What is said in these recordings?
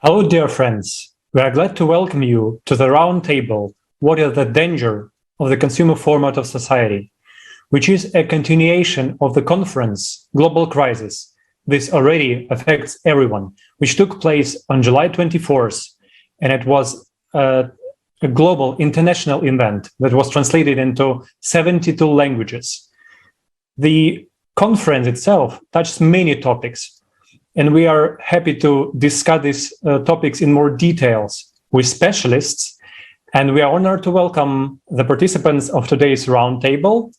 Hello, dear friends. We are glad to welcome you to the round table, What is the Danger of the Consumer Format of Society, which is a continuation of the conference, Global Crisis. This already affects everyone, which took place on July 24th, and it was a global international event that was translated into 72 languages. The conference itself touched many topics, and we are happy to discuss these topics in more details with specialists. And we are honored to welcome the participants of today's roundtable.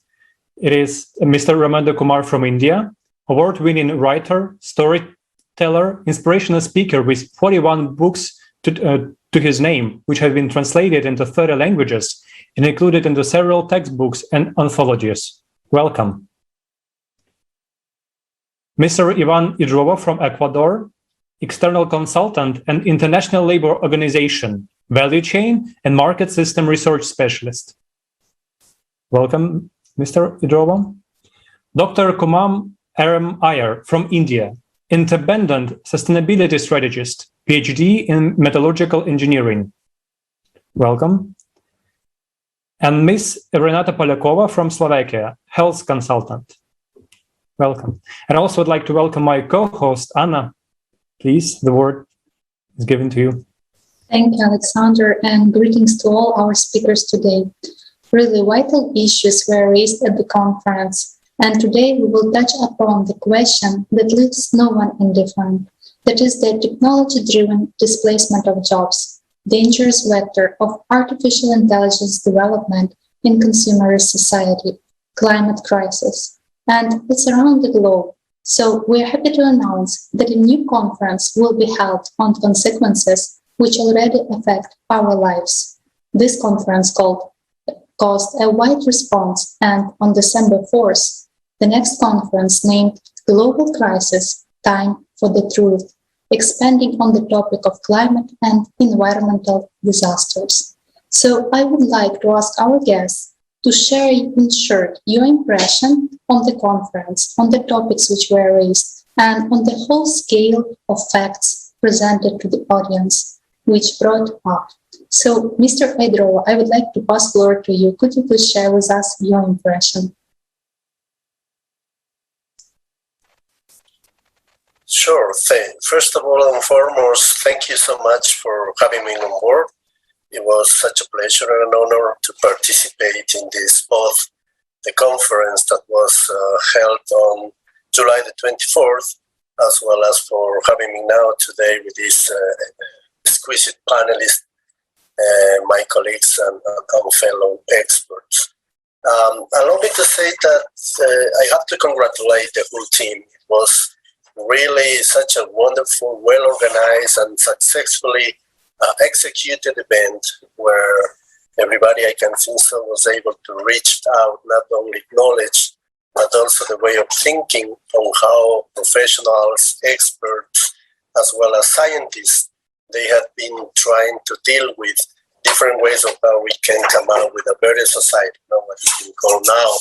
It is Mr. Ramendra Kumar from India, award-winning writer, storyteller, inspirational speaker with 41 books to his name, which have been translated into 30 languages and included into several textbooks and anthologies. Welcome. Mr. Ivan Idrova from Ecuador, external consultant and International Labour Organization, value chain and market system research specialist. Welcome, Mr. Idrova. Dr. Kumam Aram Iyer from India, independent sustainability strategist, PhD in metallurgical engineering. Welcome. And Ms. Renata Polyakova from Slovakia, health consultant. Welcome. And I also would like to welcome my co-host, Anna. Please, the word is given to you. Thank you, Alexander, and greetings to all our speakers today. Really vital issues were raised at the conference, and today we will touch upon the question that leaves no one indifferent. That is the technology-driven displacement of jobs, dangerous vector of artificial intelligence development in consumerist society, climate crisis. And it's around the globe. So we're happy to announce that a new conference will be held on consequences which already affect our lives. This conference caused a wide response, and on December 4th, the next conference named Global Crisis, Time for the Truth, expanding on the topic of climate and environmental disasters. So I would like to ask our guests to share in short your impression on the conference, on the topics which were raised, and on the whole scale of facts presented to the audience, which brought up. So, Mr. Idrova, I would like to pass the word to you. Could you please share with us your impression? Sure. First of all and foremost, thank you so much for having me on board. It was such a pleasure and an honor to participate in this, both the conference that was held on July the 24th, as well as for having me now today with these exquisite panelists, my colleagues and fellow experts. Allow me to say that I have to congratulate the whole team. It was really such a wonderful, well-organized and successfully executed event where everybody I can think so was able to reach out not only knowledge, but also the way of thinking on how professionals, experts, as well as scientists, they have been trying to deal with different ways of how we can come out with a better society, what is being called now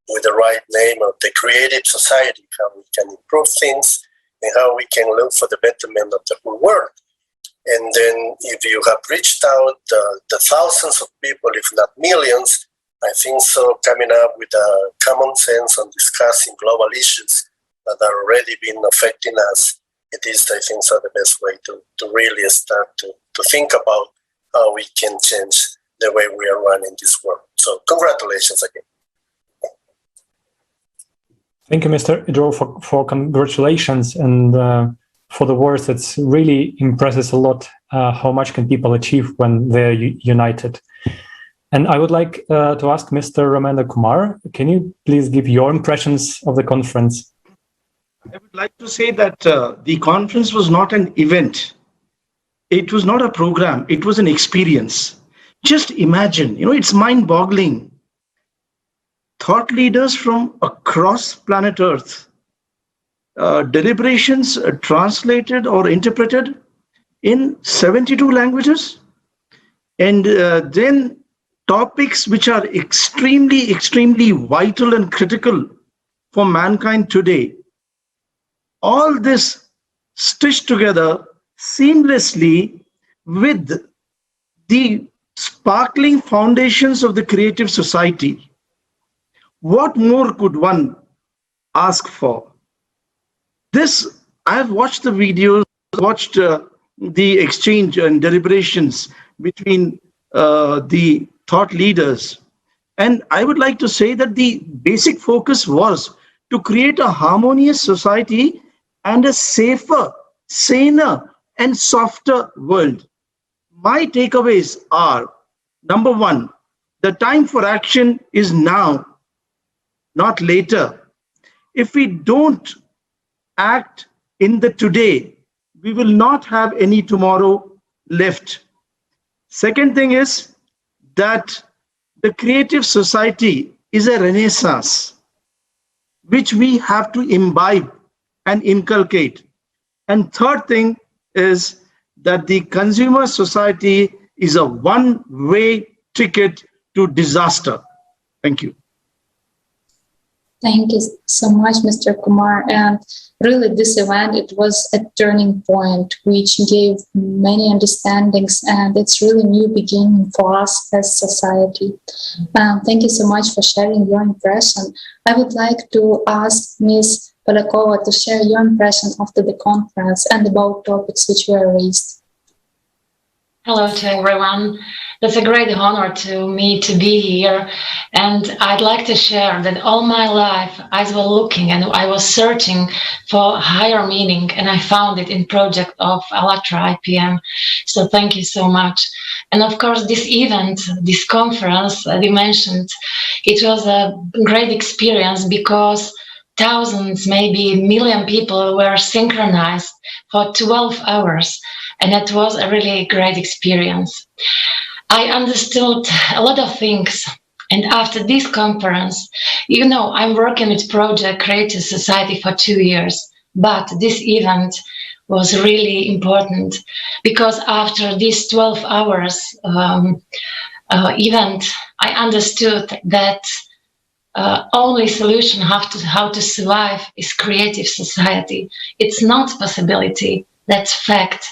with the right name of the creative society, how we can improve things and how we can look for the betterment of the whole world. And then if you have reached out the thousands of people, if not millions, I think so coming up with a common sense on discussing global issues that are already been affecting us, it is, I think so, the best way to really start to think about how we can change the way we are running this world. So congratulations again. Thank you, Mr. Idrova, for congratulations and for the words. It's really impresses a lot how much can people achieve when they're united. And I would like to ask Mr. Ramendra Kumar, can you please give your impressions of the conference? I would like to say that the conference was not an event. It was not a program. It was an experience. Just imagine, it's mind-boggling. Thought leaders from across planet Earth, deliberations translated or interpreted in 72 languages, and then topics which are extremely, extremely vital and critical for mankind today. All this stitched together seamlessly with the sparkling foundations of the creative society. What more could one ask for? This, I have watched the videos, watched the exchange and deliberations between the thought leaders. And I would like to say that the basic focus was to create a harmonious society and a safer, saner, and softer world. My takeaways are: number one, the time for action is now, not later. If we don't act in the today, we will not have any tomorrow left. Second thing is that the creative society is a renaissance which we have to imbibe and inculcate. And third thing is that the consumer society is a one-way ticket to disaster. Thank you. Thank you so much, Mr. Kumar. And really, this event, it was a turning point which gave many understandings, and it's really new beginning for us as society. Thank you so much for sharing your impression. I would like to ask Ms. Polakova to share your impression after the conference and about topics which were raised. Hello to everyone. It's a great honor to me to be here, and I'd like to share that all my life I was looking and I was searching for higher meaning, and I found it in project of Electra IPM. So thank you so much. And of course, this event, this conference that you mentioned, it was a great experience because thousands, maybe million people were synchronized for 12 hours. And it was a really great experience. I understood a lot of things. And after this conference, I'm working with Project Creative Society for 2 years. But this event was really important because after this 12 hours event, I understood that only solution how to survive is creative society. It's not possibility, that's fact.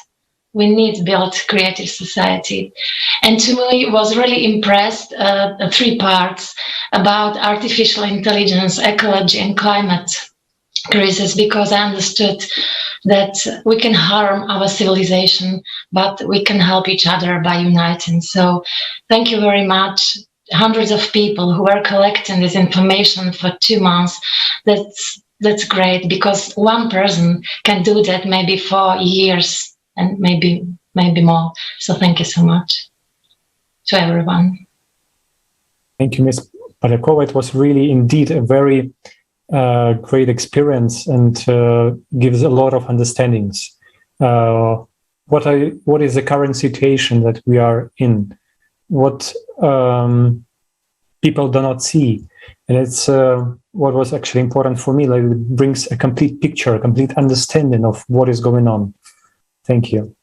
We need to build creative society. And to me, was really impressed 3 parts about artificial intelligence, ecology, and climate crisis, because I understood that we can harm our civilization, but we can help each other by uniting. So thank you very much. Hundreds of people who are collecting this information for 2 months. That's great, because one person can do that maybe for years and maybe more. So thank you so much to everyone. Thank you, Ms. Polakova. It was really indeed a very great experience and gives a lot of understandings. What is the current situation that we are in? What people do not see, and it's what was actually important for me. Like, it brings a complete picture, a complete understanding of what is going on. Thank you.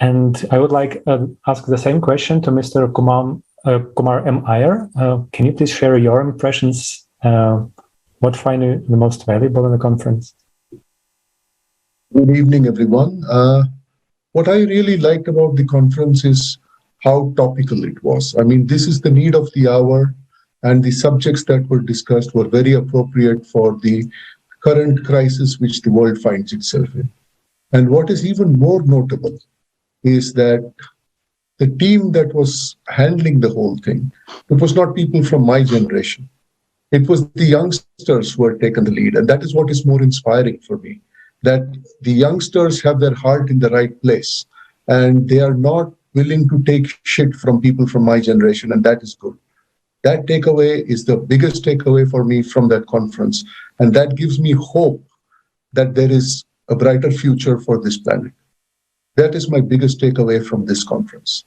And I would like ask the same question to Mr. Kumar M. Iyer. Can you please share your impressions? What find you the most valuable in the conference? Good evening, everyone. What I really liked about the conference is how topical it was. I mean, this is the need of the hour, and the subjects that were discussed were very appropriate for the current crisis which the world finds itself in. And what is even more notable is that the team that was handling the whole thing, it was not people from my generation. It was the youngsters who had taken the lead. And that is what is more inspiring for me, that the youngsters have their heart in the right place and they are not willing to take shit from people from my generation. And that is good. That takeaway is the biggest takeaway for me from that conference. And that gives me hope that there is a brighter future for this planet. That is my biggest takeaway from this conference.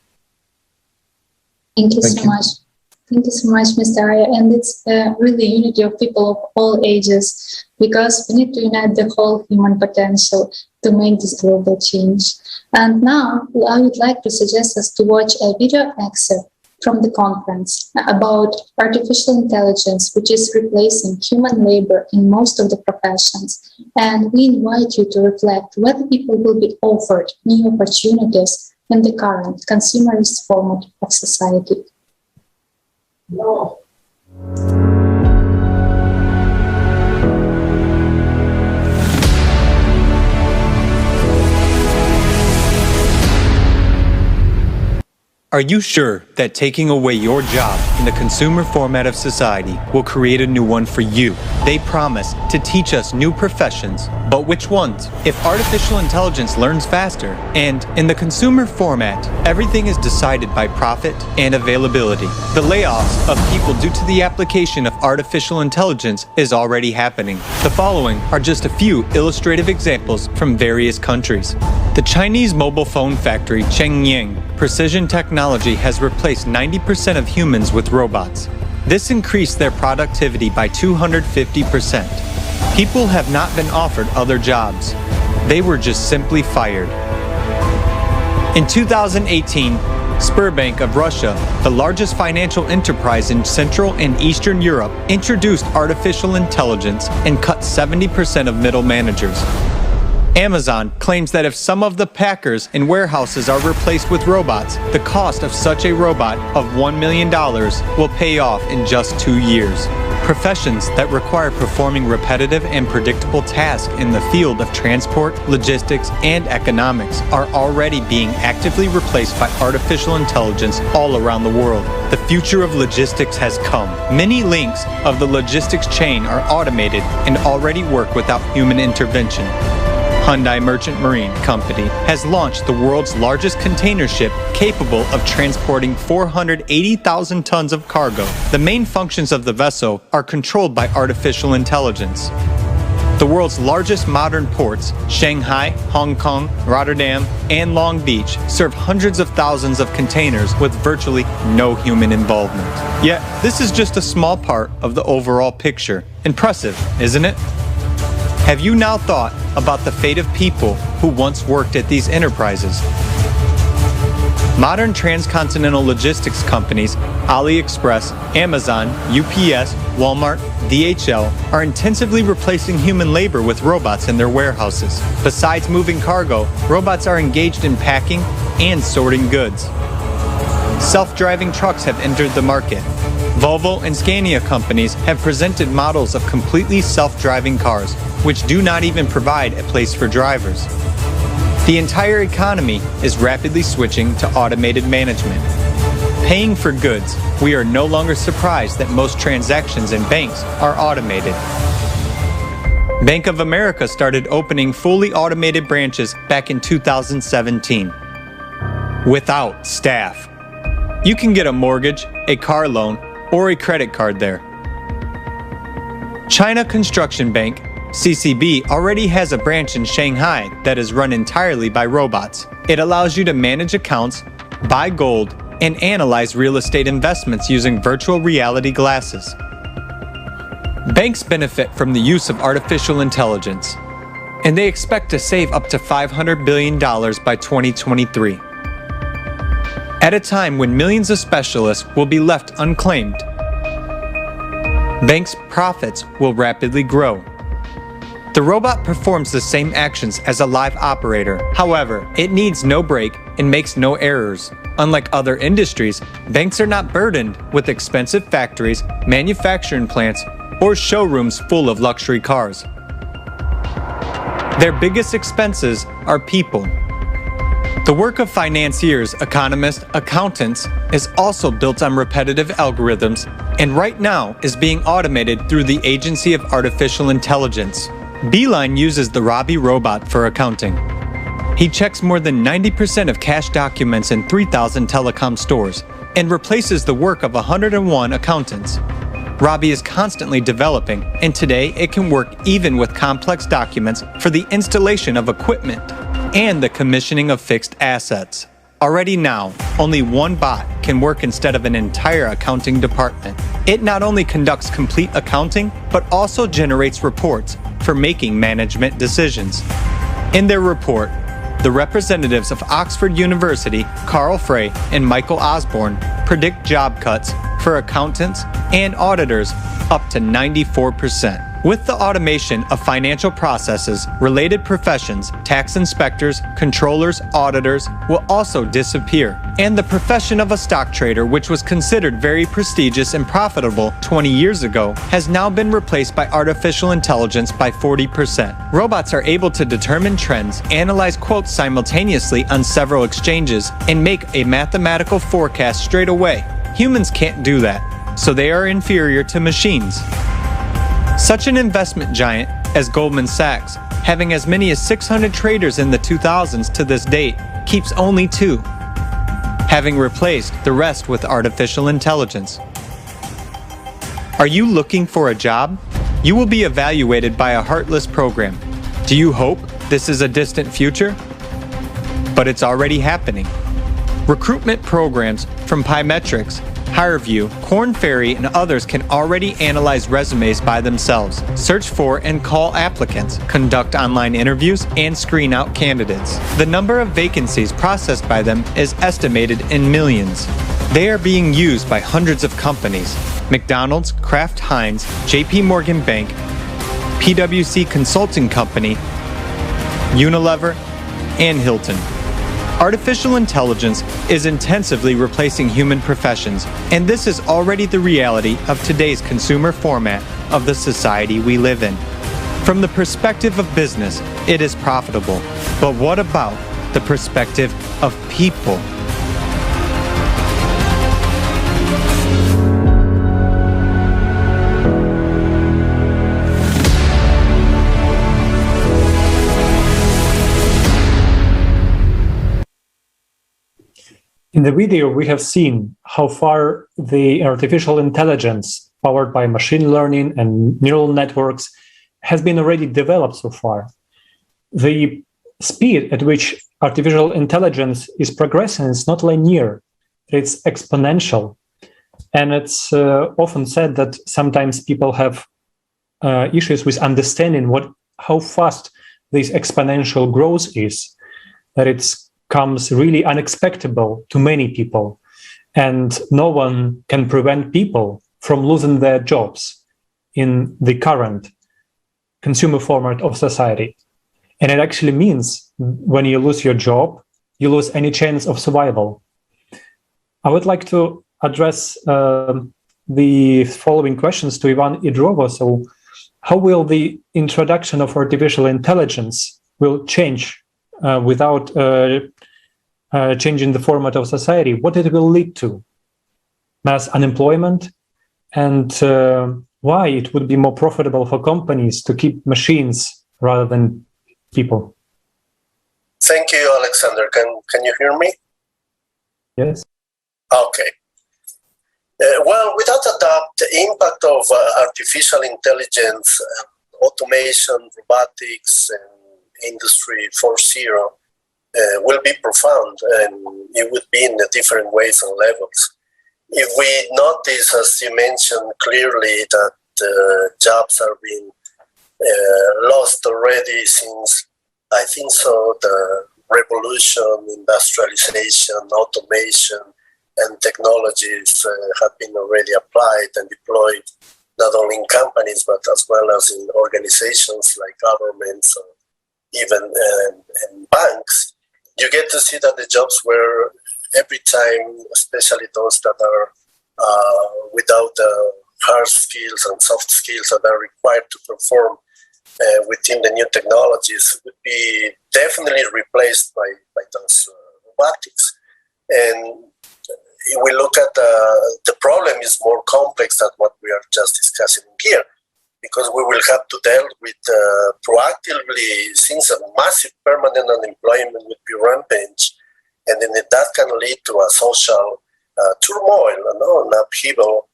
Thank you so much. Thank you so much, Mr. Iyer. And it's really unity of people of all ages, because we need to unite the whole human potential to make this global change. And now I would like to suggest us to watch a video excerpt from the conference about artificial intelligence, which is replacing human labor in most of the professions. And we invite you to reflect whether people will be offered new opportunities in the current consumerist format of society. Are you sure that taking away your job in the consumer format of society will create a new one for you? They promise to teach us new professions, but which ones? If artificial intelligence learns faster, and in the consumer format, everything is decided by profit and availability, the layoffs of people due to the application of artificial intelligence is already happening. The following are just a few illustrative examples from various countries. The Chinese mobile phone factory Shenyang Precision Technology has replaced 90% of humans with robots. This increased their productivity by 250%. People have not been offered other jobs. They were just simply fired. In 2018, Sberbank of Russia, the largest financial enterprise in Central and Eastern Europe, introduced artificial intelligence and cut 70% of middle managers. Amazon claims that if some of the packers and warehouses are replaced with robots, the cost of such a robot of $1 million will pay off in just 2 years. Professions that require performing repetitive and predictable tasks in the field of transport, logistics, and economics are already being actively replaced by artificial intelligence all around the world. The future of logistics has come. Many links of the logistics chain are automated and already work without human intervention. Hyundai Merchant Marine Company has launched the world's largest container ship capable of transporting 480,000 tons of cargo. The main functions of the vessel are controlled by artificial intelligence. The world's largest modern ports, Shanghai, Hong Kong, Rotterdam, and Long Beach, serve hundreds of thousands of containers with virtually no human involvement. Yet, this is just a small part of the overall picture. Impressive, isn't it? Have you now thought about the fate of people who once worked at these enterprises? Modern transcontinental logistics companies, AliExpress, Amazon, UPS, Walmart, DHL, are intensively replacing human labor with robots in their warehouses. Besides moving cargo, robots are engaged in packing and sorting goods. Self-driving trucks have entered the market. Volvo and Scania companies have presented models of completely self-driving cars, which do not even provide a place for drivers. The entire economy is rapidly switching to automated management. Paying for goods, we are no longer surprised that most transactions in banks are automated. Bank of America started opening fully automated branches back in 2017. Without staff. You can get a mortgage, a car loan, or a credit card there. China Construction Bank, CCB, already has a branch in Shanghai that is run entirely by robots. It allows you to manage accounts, buy gold, and analyze real estate investments using virtual reality glasses. Banks benefit from the use of artificial intelligence, and they expect to save up to $500 billion by 2023. At a time when millions of specialists will be left unclaimed, banks' profits will rapidly grow. The robot performs the same actions as a live operator. However, it needs no break and makes no errors. Unlike other industries, banks are not burdened with expensive factories, manufacturing plants, or showrooms full of luxury cars. Their biggest expenses are people. The work of financiers, economists, accountants is also built on repetitive algorithms and right now is being automated through the Agency of Artificial Intelligence. Beeline uses the Robbie robot for accounting. He checks more than 90% of cash documents in 3,000 telecom stores and replaces the work of 101 accountants. Robbie is constantly developing, and today it can work even with complex documents for the installation of equipment and the commissioning of fixed assets. Already now, only one bot can work instead of an entire accounting department. It not only conducts complete accounting, but also generates reports for making management decisions. In their report, the representatives of Oxford University, Carl Frey and Michael Osborne, predict job cuts for accountants and auditors up to 94%. With the automation of financial processes, related professions, tax inspectors, controllers, auditors will also disappear. And the profession of a stock trader, which was considered very prestigious and profitable 20 years ago, has now been replaced by artificial intelligence by 40%. Robots are able to determine trends, analyze quotes simultaneously on several exchanges, and make a mathematical forecast straight away. Humans can't do that, so they are inferior to machines. Such an investment giant as Goldman Sachs, having as many as 600 traders in the 2000s to this date, keeps only 2, having replaced the rest with artificial intelligence. Are you looking for a job? You will be evaluated by a heartless program. Do you hope this is a distant future? But it's already happening. Recruitment programs from Pymetrics, HireVue, Korn Ferry, and others can already analyze resumes by themselves, search for and call applicants, conduct online interviews, and screen out candidates. The number of vacancies processed by them is estimated in millions. They are being used by hundreds of companies: McDonald's, Kraft Heinz, JP Morgan Bank, PwC Consulting Company, Unilever, and Hilton. Artificial intelligence is intensively replacing human professions, and this is already the reality of today's consumer format of the society we live in. From the perspective of business, it is profitable. But what about the perspective of people? In the video, we have seen how far the artificial intelligence powered by machine learning and neural networks has been already developed so far. The speed at which artificial intelligence is progressing is not linear, it's exponential. And it's often said that sometimes people have issues with understanding how fast this exponential growth is, that it's comes really unexpected to many people, and no one can prevent people from losing their jobs in the current consumer format of society. And it actually means when you lose your job, you lose any chance of survival. I would like to address the following questions to Ivan Idrovo. So, how will the introduction of artificial intelligence will change without changing the format of society? What it will lead to? Mass unemployment, and why it would be more profitable for companies to keep machines rather than people. Thank you, Alexander. Can you hear me? Yes. Okay. Well, without a doubt, the impact of artificial intelligence, automation, robotics, and Industry 4.0 will be profound, and it would be in the different ways and levels. If we notice, as you mentioned clearly, that jobs are being lost already since, I think so, the revolution, industrialization, automation, and technologies have been already applied and deployed, not only in companies, but as well as in organizations like governments or even in banks. You get to see that the jobs were every time, especially those that are without hard skills and soft skills that are required to perform within the new technologies, would be definitely replaced by those robotics. And if we look at the problem is more complex than what we are just discussing here, because we will have to deal with proactively, since a massive permanent unemployment would be rampant, and then that can lead to a social turmoil, an upheaval,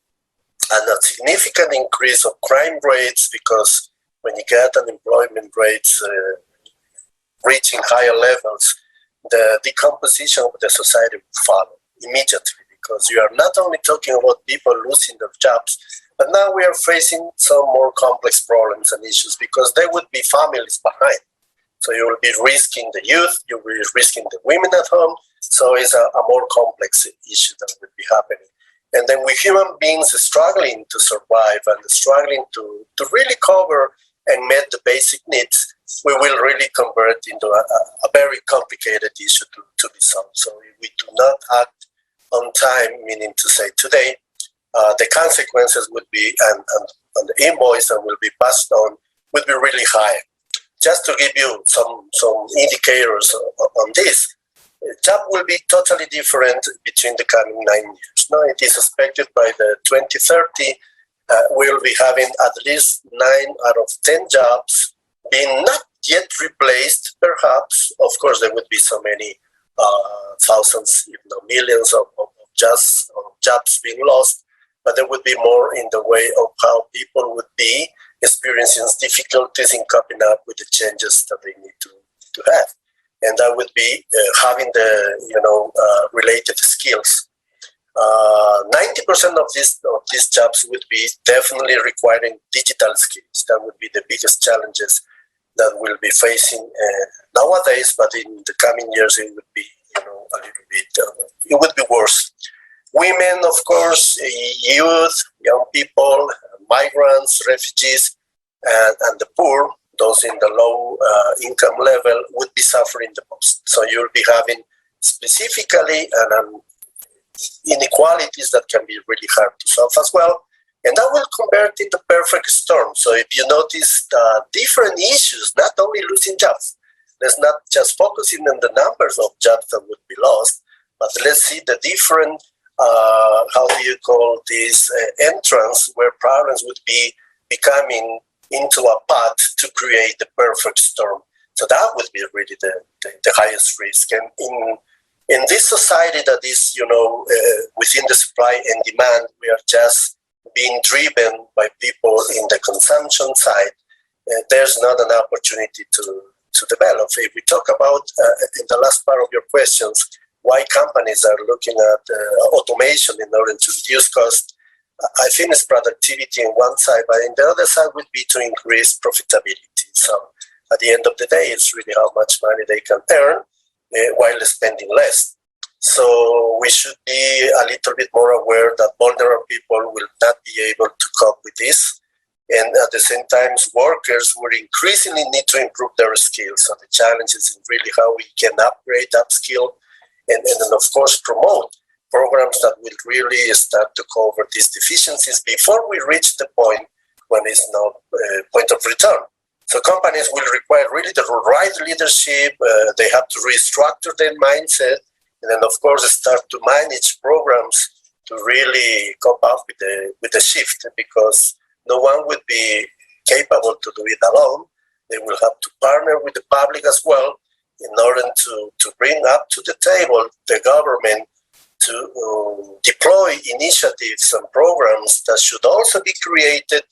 and a significant increase of crime rates, because when you get unemployment rates reaching higher levels, the decomposition of the society will follow immediately, because you are not only talking about people losing their jobs, but now we are facing some more complex problems and issues, because there would be families behind. So you will be risking the youth, you will be risking the women at home. So it's a more complex issue that will be happening. And then with human beings struggling to survive and struggling to really cover and meet the basic needs, we will really convert into a very complicated issue to be solved. So if we do not act on time, meaning to say today, the consequences would be, and the invoice that will be passed on would be really high. Just to give you some indicators on this, job will be totally different between the coming 9 years. Now, it is expected by the 2030, we'll be having at least 9 out of 10 jobs being not yet replaced, perhaps. Of course, there would be so many thousands, if not millions of jobs being lost, but there would be more in the way of how people would be experiencing difficulties in coping up with the changes that they need to have. And that would be having the related skills. 90% of these jobs would be definitely requiring digital skills. That would be the biggest challenges that we'll be facing nowadays, but in the coming years it would be a little bit, it would be worse. Women, of course, youth, young people, migrants, refugees, and the poor, those in the low income level, would be suffering the most. So you'll be having specifically inequalities that can be really hard to solve as well. And that will convert into perfect storm. So if you notice different issues, not only losing jobs, let's not just focusing on the numbers of jobs that would be lost, but let's see the different, how do you call this, entrance where problems would be becoming into a path to create the perfect storm. So that would be really the highest risk. And in this society that is, within the supply and demand, we are just being driven by people in the consumption side. There's not an opportunity to develop. If we talk about, in the last part of your questions, why companies are looking at automation in order to reduce cost, I think it's productivity on one side, but in the other side would be to increase profitability. So at the end of the day, it's really how much money they can earn while spending less. So we should be a little bit more aware that vulnerable people will not be able to cope with this. And at the same time, workers will increasingly need to improve their skills. So the challenge is really how we can upgrade that skill and then, of course, promote programs that will really start to cover these deficiencies before we reach the point when it's no point of return. So companies will require really the right leadership. They have to restructure their mindset, and then, of course, start to manage programs to really cope up with the shift, because no one would be capable to do it alone. They will have to partner with the public as well in order to bring up to the table the government to deploy initiatives and programs that should also be created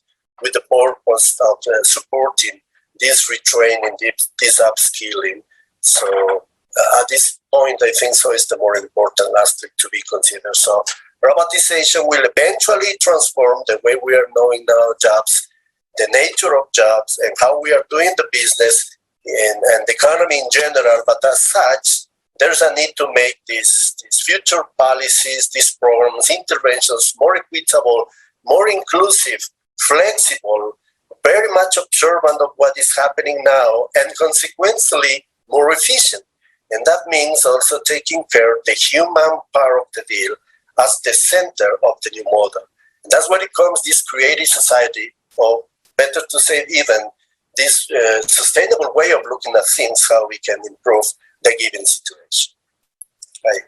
with the purpose of supporting this retraining, this upskilling. So at this point, I think so is the more important aspect to be considered. So robotization will eventually transform the way we are knowing now jobs, the nature of jobs, and how we are doing the business and the economy in general. But as such, there's a need to make these future policies, these programs, interventions more equitable, more inclusive, flexible, very much observant of what is happening now, and consequently more efficient. And that means also taking care of the human part of the deal as the center of the new model. And that's where it comes, this creative society, or better to say even, this sustainable way of looking at things, how we can improve the given situation. Right.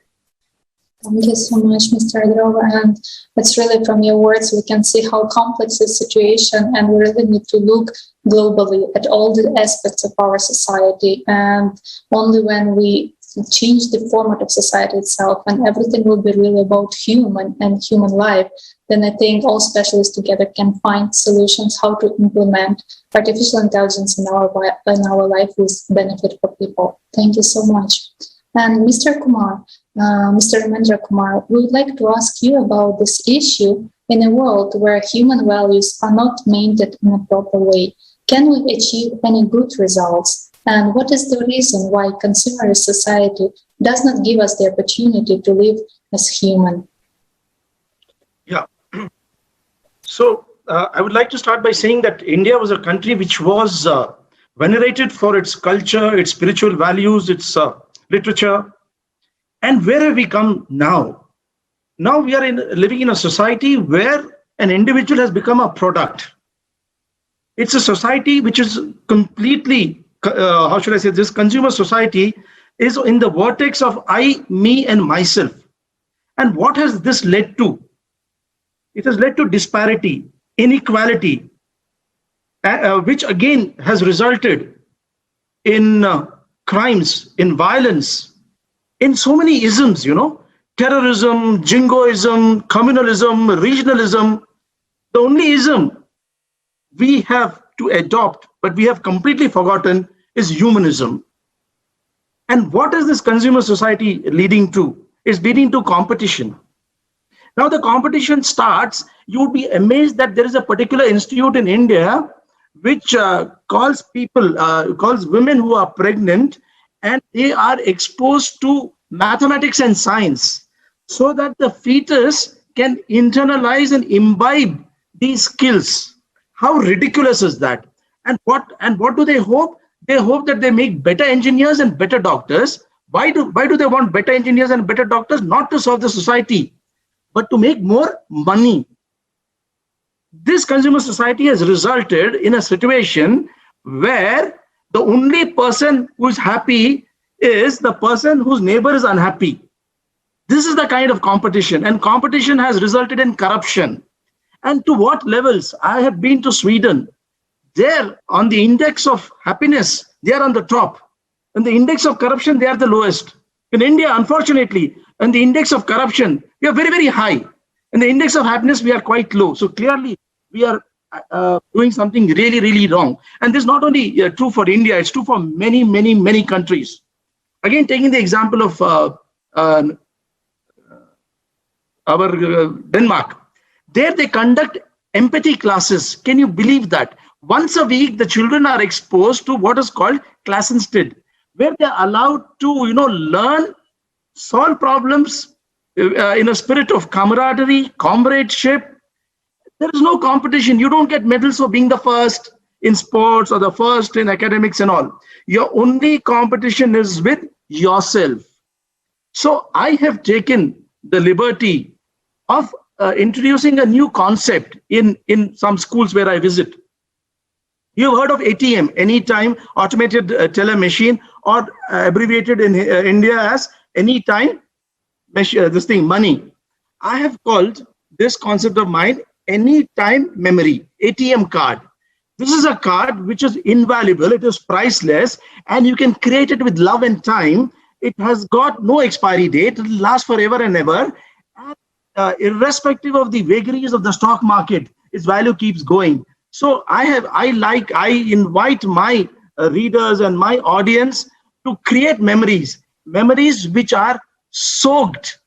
Thank you so much, Mr. Adrova. And it's really from your words, we can see how complex the situation, and we really need to look globally at all the aspects of our society. And only when we change the format of society itself and everything will be really about human and human life, then I think all specialists together can find solutions how to implement artificial intelligence in our life with benefit for people. Thank you so much. And Mr. Kumar, Mr. Ramendra Kumar, we would like to ask you about this issue in a world where human values are not maintained in a proper way. Can we achieve any good results? And what is the reason why consumerist society does not give us the opportunity to live as human? Yeah. So I would like to start by saying that India was a country which was venerated for its culture, its spiritual values, its literature. And where have we come now? Now we are living in a society where an individual has become a product. It's a society which is completely, how should I say this, consumer society is in the vortex of I, me, and myself. And what has this led to? It has led to disparity, inequality, which again has resulted in crimes, in violence, in so many isms, terrorism, jingoism, communalism, regionalism. The only ism we have to adopt, but we have completely forgotten, is humanism. And what is this consumer society leading to? It's leading to competition. Now the competition starts, you would be amazed that there is a particular institute in India which calls women who are pregnant, and they are exposed to mathematics and science so that the fetus can internalize and imbibe these skills. How ridiculous is that? And what do they hope? They hope that they make better engineers and better doctors. Why do they want better engineers and better doctors? Not to serve the society, but to make more money. This consumer society has resulted in a situation where the only person who is happy is the person whose neighbor is unhappy. This is the kind of competition, and competition has resulted in corruption. And to what levels? I have been to Sweden. There, on the index of happiness, they are on the top. On the index of corruption, they are the lowest. In India, unfortunately, on the index of corruption, we are very, very high. In the index of happiness, we are quite low. So clearly, we are doing something really, really wrong. And this is not only true for India, it's true for many, many, many countries. Again, taking the example of our Denmark, there they conduct empathy classes. Can you believe that? Once a week, the children are exposed to what is called Klassenstedt, where they are allowed to, learn, solve problems in a spirit of camaraderie, comradeship. There is no competition. You don't get medals for being the first in sports or the first in academics and all. Your only competition is with yourself. So I have taken the liberty of introducing a new concept in some schools where I visit. You've heard of ATM, Anytime Automated Teller Machine, or abbreviated in India as Anytime Money. I have called this concept of mine Anytime Memory, ATM card. This is a card which is invaluable, it is priceless, and you can create it with love and time. It has got no expiry date, it will last forever and ever. And, irrespective of the vagaries of the stock market, its value keeps going. So I invite my readers and my audience to create memories which are soaked,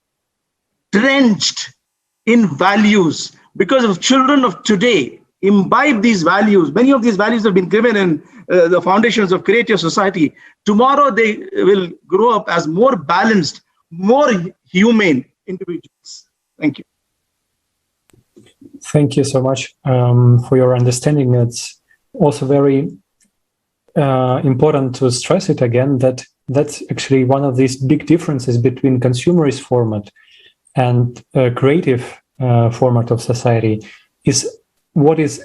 drenched in values, because of children of today imbibe these values. Many of these values have been given in the foundations of Create Your Society. Tomorrow they will grow up as more balanced, more humane individuals. Thank you. Thank you so much for your understanding. It's also very important to stress it again that that's actually one of these big differences between consumerist format and creative format of society is what is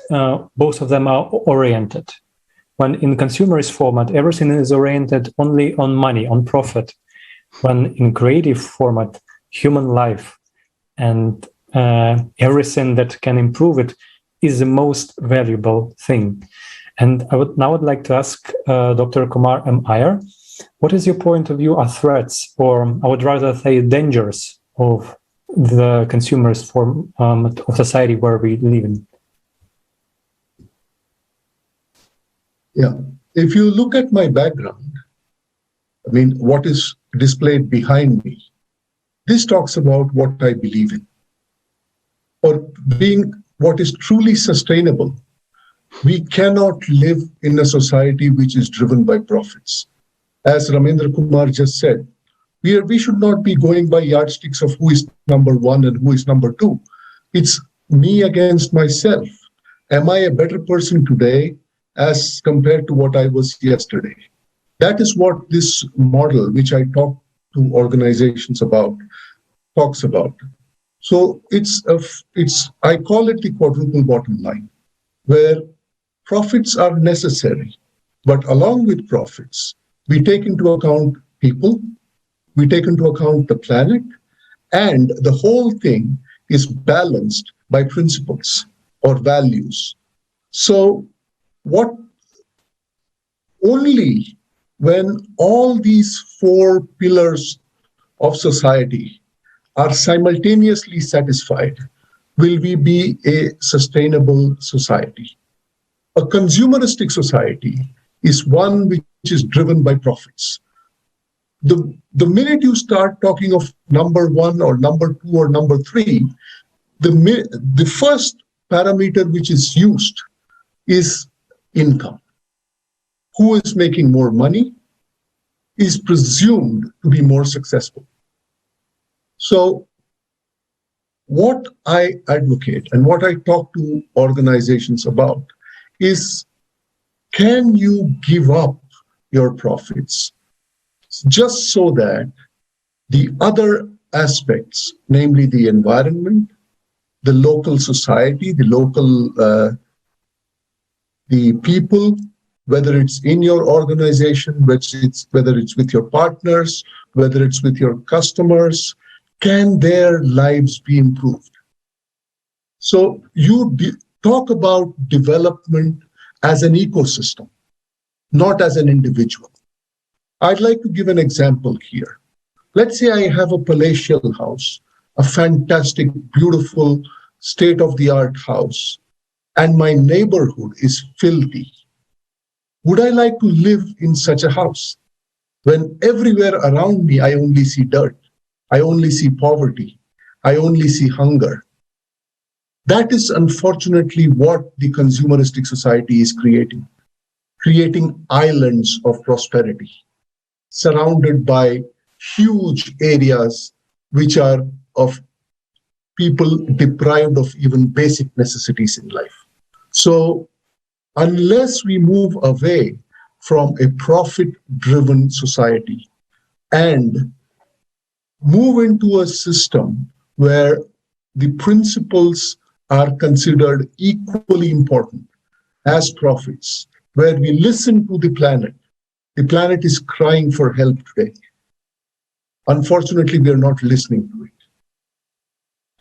both of them are oriented. When in consumerist format, everything is oriented only on money, on profit. When in creative format, human life and everything that can improve it is the most valuable thing. And I would like to ask Dr. Kumar M. Iyer, what is your point of view are threats, or I would rather say dangers of the consumerist form of society where we live in? Yeah, if you look at my background, I mean, what is displayed behind me, this talks about what I believe in. For being what is truly sustainable, We cannot live in a society which is driven by profits. As Ramendra Kumar just said, we should not be going by yardsticks of who is number one and who is number two. It's me against myself. Am I a better person today as compared to what I was yesterday? That is what this model, which I talk to organizations about, talks about. So I call it the quadruple bottom line, where profits are necessary, but along with profits, we take into account people, we take into account the planet, and the whole thing is balanced by principles or values. So only when all these four pillars of society are simultaneously satisfied will we be a sustainable society. A consumeristic society is one which is driven by profits. The minute you start talking of number one or number two or number three, the first parameter which is used is income. Who is making more money is presumed to be more successful. So what I advocate and what I talk to organizations about is, can you give up your profits just so that the other aspects, namely the environment, the local society, the people, whether it's in your organization, whether it's with your partners, whether it's with your customers, can their lives be improved? So you talk about development as an ecosystem, not as an individual. I'd like to give an example here. Let's say I have a palatial house, a fantastic, beautiful, state-of-the-art house, and my neighborhood is filthy. Would I like to live in such a house when everywhere around me I only see dirt, I only see poverty, I only see hunger? That is unfortunately what the consumeristic society is creating islands of prosperity, surrounded by huge areas which are of people deprived of even basic necessities in life. So unless we move away from a profit-driven society and move into a system where the principles are considered equally important as profits, where we listen to the planet is crying for help today. Unfortunately, we are not listening to it.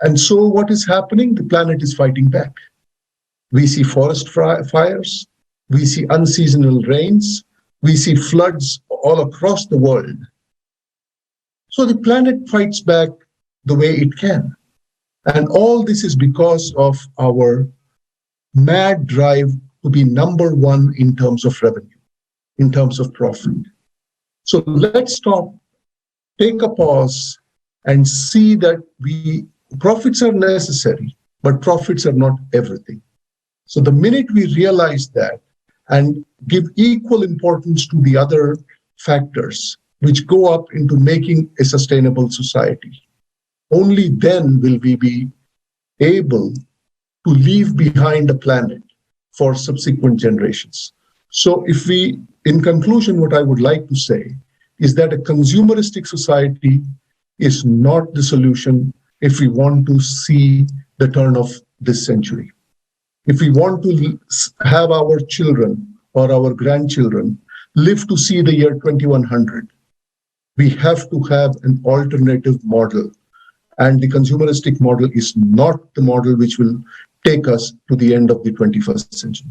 And so what is happening? The planet is fighting back. We see forest fires, we see unseasonal rains, we see floods all across the world. So the planet fights back the way it can. And all this is because of our mad drive to be number one in terms of revenue, in terms of profit. So let's stop, take a pause, and see that profits are necessary, but profits are not everything. So the minute we realize that and give equal importance to the other factors which go up into making a sustainable society, only then will we be able to leave behind a planet for subsequent generations. So in conclusion, what I would like to say is that a consumeristic society is not the solution if we want to see the turn of this century. If we want to have our children or our grandchildren live to see the year 2100, we have to have an alternative model. And the consumeristic model is not the model which will take us to the end of the 21st century.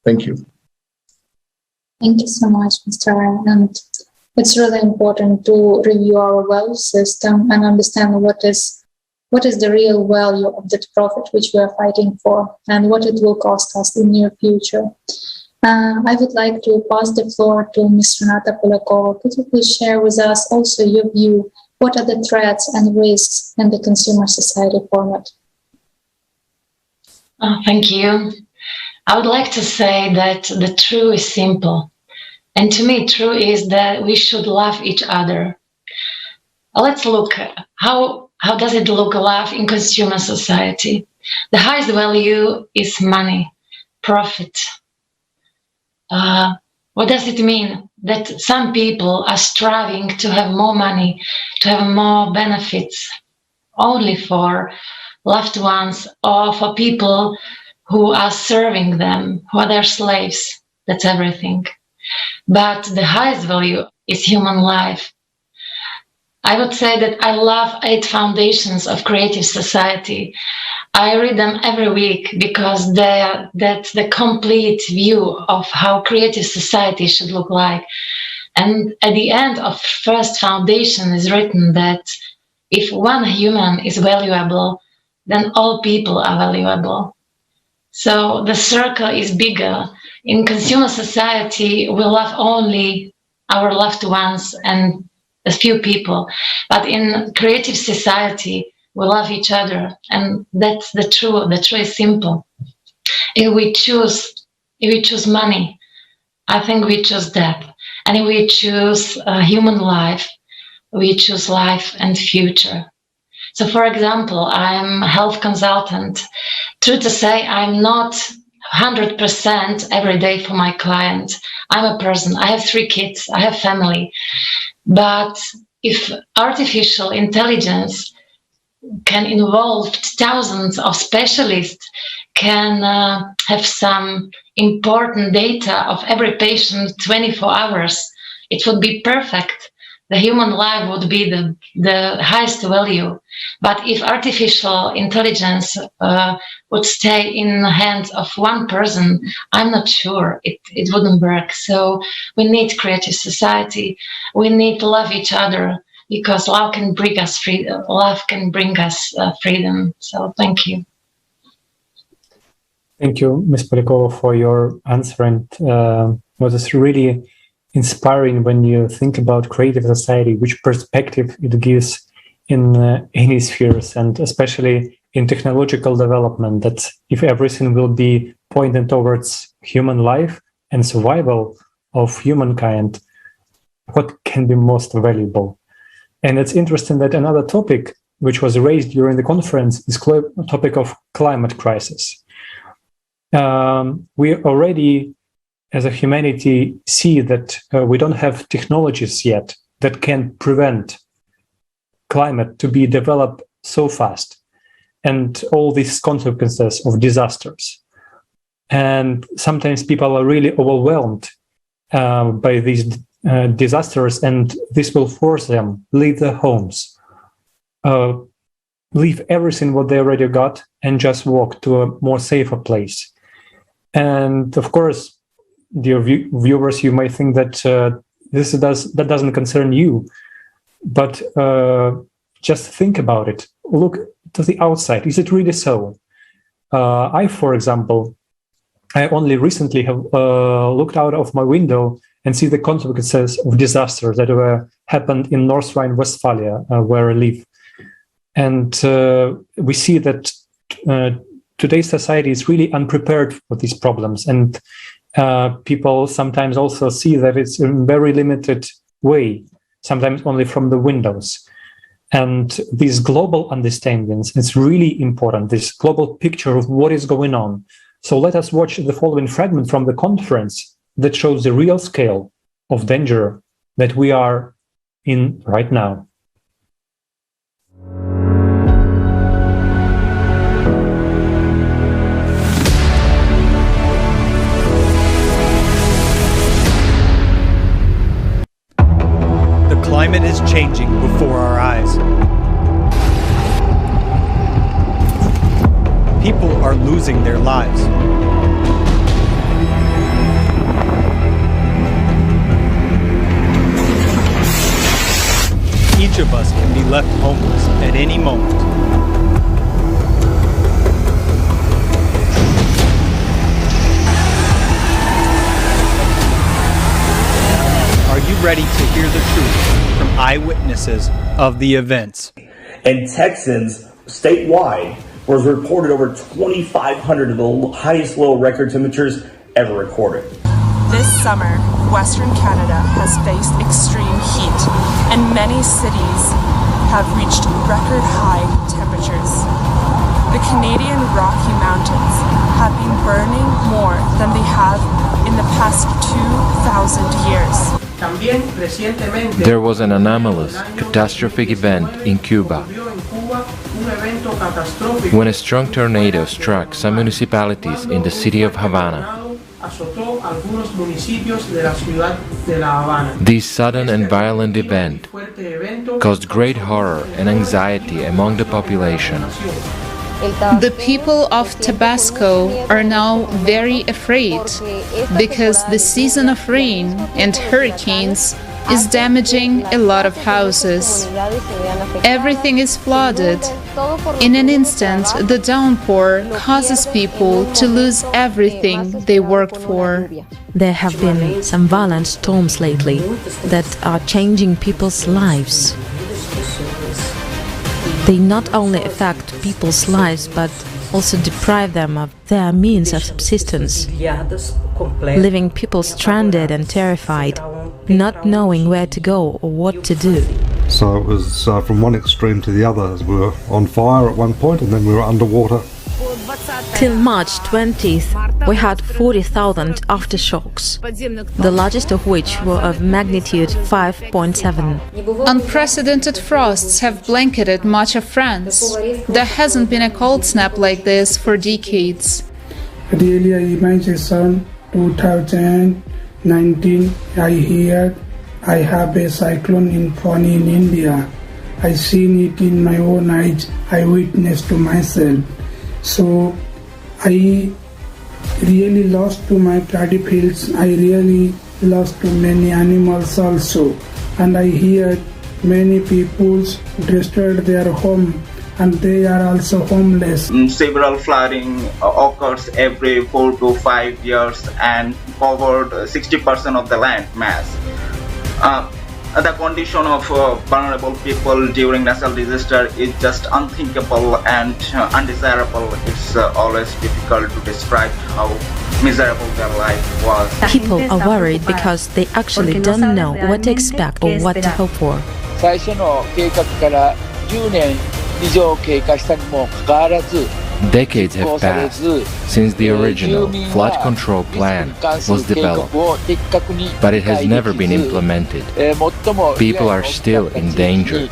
Thank you. Thank you so much, Mr. Ryan. And it's really important to review our value system and understand what is the real value of that profit which we are fighting for and what it will cost us in the near future. I would like to pass the floor to Ms. Renata Polakova. Could you please share with us also your view? What are the threats and risks in the consumer society format? Thank you. I would like to say that the truth is simple. And to me, true is that we should love each other. Let's look how does it look love in consumer society. The highest value is money, profit. What does it mean? That some people are striving to have more money, to have more benefits, only for loved ones or for people who are serving them, who are their slaves. That's everything. But the highest value is human life. I would say that I love 8 foundations of creative society. I read them every week because that's the complete view of how creative society should look like. And at the end of first foundation is written that if one human is valuable, then all people are valuable. So the circle is bigger. In consumer society, we love only our loved ones and a few people. But in creative society, we love each other. And that's the truth. The truth is simple. If we choose money, I think we choose death. And if we choose human life, we choose life and future. So for example, I'm a health consultant. True to say, I'm not 100% every day for my clients. I'm a person. I have 3 kids. I have family. But if artificial intelligence can involve thousands of specialists, can have some important data of every patient 24 hours, it would be perfect. The human life would be the highest value. But if artificial intelligence would stay in the hands of one person, I'm not sure it wouldn't work. So we need creative society. We need to love each other because love can bring us freedom. Love can bring us freedom. So thank you. Thank you, Ms. Polikova, for your answer. And what is really inspiring when you think about creative society, which perspective it gives in any spheres, and especially in technological development, that if everything will be pointed towards human life and survival of humankind, what can be most valuable? And it's interesting that another topic which was raised during the conference is the topic of climate crisis. We already, as a humanity, see that we don't have technologies yet that can prevent climate to be developed so fast and all these consequences of disasters. And sometimes people are really overwhelmed by these disasters, and this will force them leave their homes, leave everything what they already got, and just walk to a more safer place. And of course, dear viewers, you might think that that doesn't concern you, but just think about it. Look to the outside. Is it really so? I, for example, I only recently have looked out of my window and see the consequences of disasters that happened in North Rhine-Westphalia, where I live. And we see that today's society is really unprepared for these problems. And people sometimes also see that it's in a very limited way, sometimes only from the windows. And these global understandings is really important, this global picture of what is going on. So let us watch the following fragment from the conference that shows the real scale of danger that we are in right now. The climate is changing before our eyes. People are losing their lives. Each of us can be left homeless at any moment. Are you ready to hear the truth from eyewitnesses of the events? And Texans statewide was reported over 2,500 of the highest low record temperatures ever recorded. This summer, Western Canada has faced extreme heat, and many cities have reached record high temperatures. The Canadian Rocky Mountains have been burning more than they have in the past 2,000 years. There was an anomalous, catastrophic event in Cuba when a strong tornado struck some municipalities in the city of Havana. This sudden and violent event caused great horror and anxiety among the population. The people of Tabasco are now very afraid because the season of rain and hurricanes is damaging a lot of houses. Everything is flooded. In an instant, the downpour causes people to lose everything they worked for. There have been some violent storms lately that are changing people's lives. They not only affect people's lives but also deprive them of their means of subsistence, leaving people stranded and terrified, not knowing where to go or what to do. So it was from one extreme to the other. We were on fire at one point and then we were underwater. Till March 20th, we had 40,000 aftershocks, the largest of which were of magnitude 5.7. Unprecedented frosts have blanketed much of France. There hasn't been a cold snap like this for decades. Really, I imagine 2019, I have a cyclone in Pune in India. I seen it in my own eyes. I witnessed to myself. So I really lost to my paddy fields. I really lost to many animals also. And I heard many people destroyed their home and they are also homeless. Several flooding occurs every 4 to 5 years and covered 60% of the land mass. The condition of vulnerable people during natural disaster is just unthinkable and undesirable. It's always difficult to describe how miserable their life was. People are worried because they actually don't know what to expect or what to hope for. Decades have passed since the original flood control plan was developed, but it has never been implemented. People are still in danger.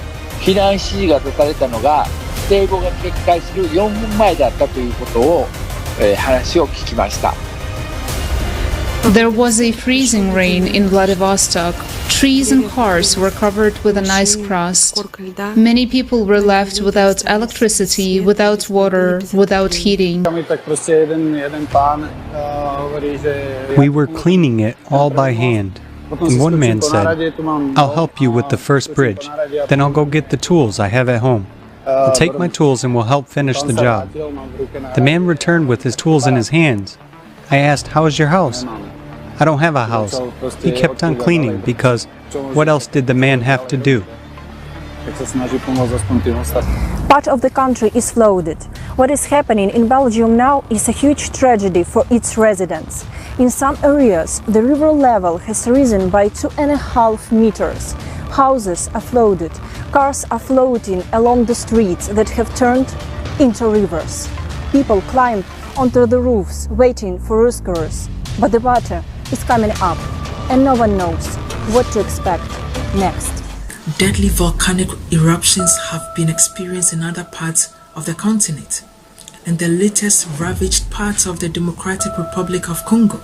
There was a freezing rain in Vladivostok. Trees and cars were covered with an ice crust. Many people were left without electricity, without water, without heating. We were cleaning it all by hand. And one man said, "I'll help you with the first bridge. Then I'll go get the tools I have at home. I'll take my tools and we'll help finish the job." The man returned with his tools in his hands. I asked, "How is your house?" "I don't have a house." He kept on cleaning because what else did the man have to do? Part of the country is flooded. What is happening in Belgium now is a huge tragedy for its residents. In some areas, the river level has risen by 2.5 meters. Houses are flooded. Cars are floating along the streets that have turned into rivers. People climb onto the roofs waiting for rescuers. But the water is coming up and no one knows what to expect next. Deadly volcanic eruptions have been experienced in other parts of the continent, and the latest ravaged parts of the Democratic Republic of Congo,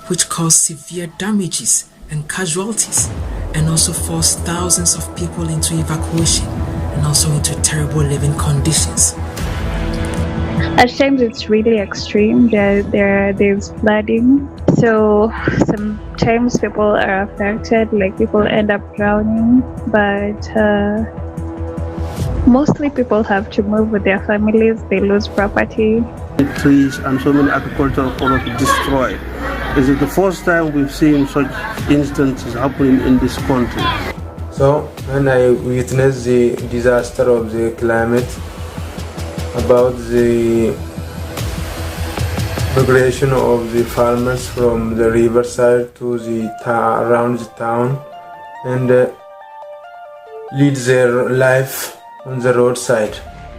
which caused severe damages and casualties, and also forced thousands of people into evacuation and also into terrible living conditions. At times it's really extreme. There's flooding, so sometimes people are affected, like people end up drowning, but mostly people have to move with their families. They lose property. Trees and so many agricultural products destroyed. This is the first time we've seen such instances happening in this country. So when I witnessed the disaster of the climate, about the migration of the farmers from the riverside to the around the town and lead their life on the roadside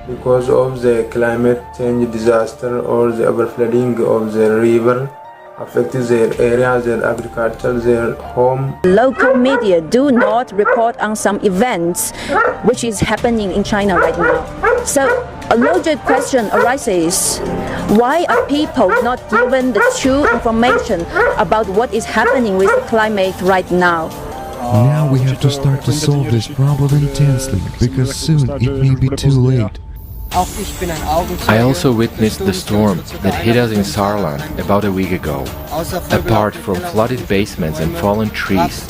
because of the climate change disaster or the overflooding of the river affecting their area, their agriculture, their home. Local media do not report on some events which is happening in China right now. So a logic question arises, why are people not given the true information about what is happening with the climate right now? Now we have to start to solve this problem intensely, because soon it may be too late. I also witnessed the storm that hit us in Saarland about a week ago. Apart from flooded basements and fallen trees,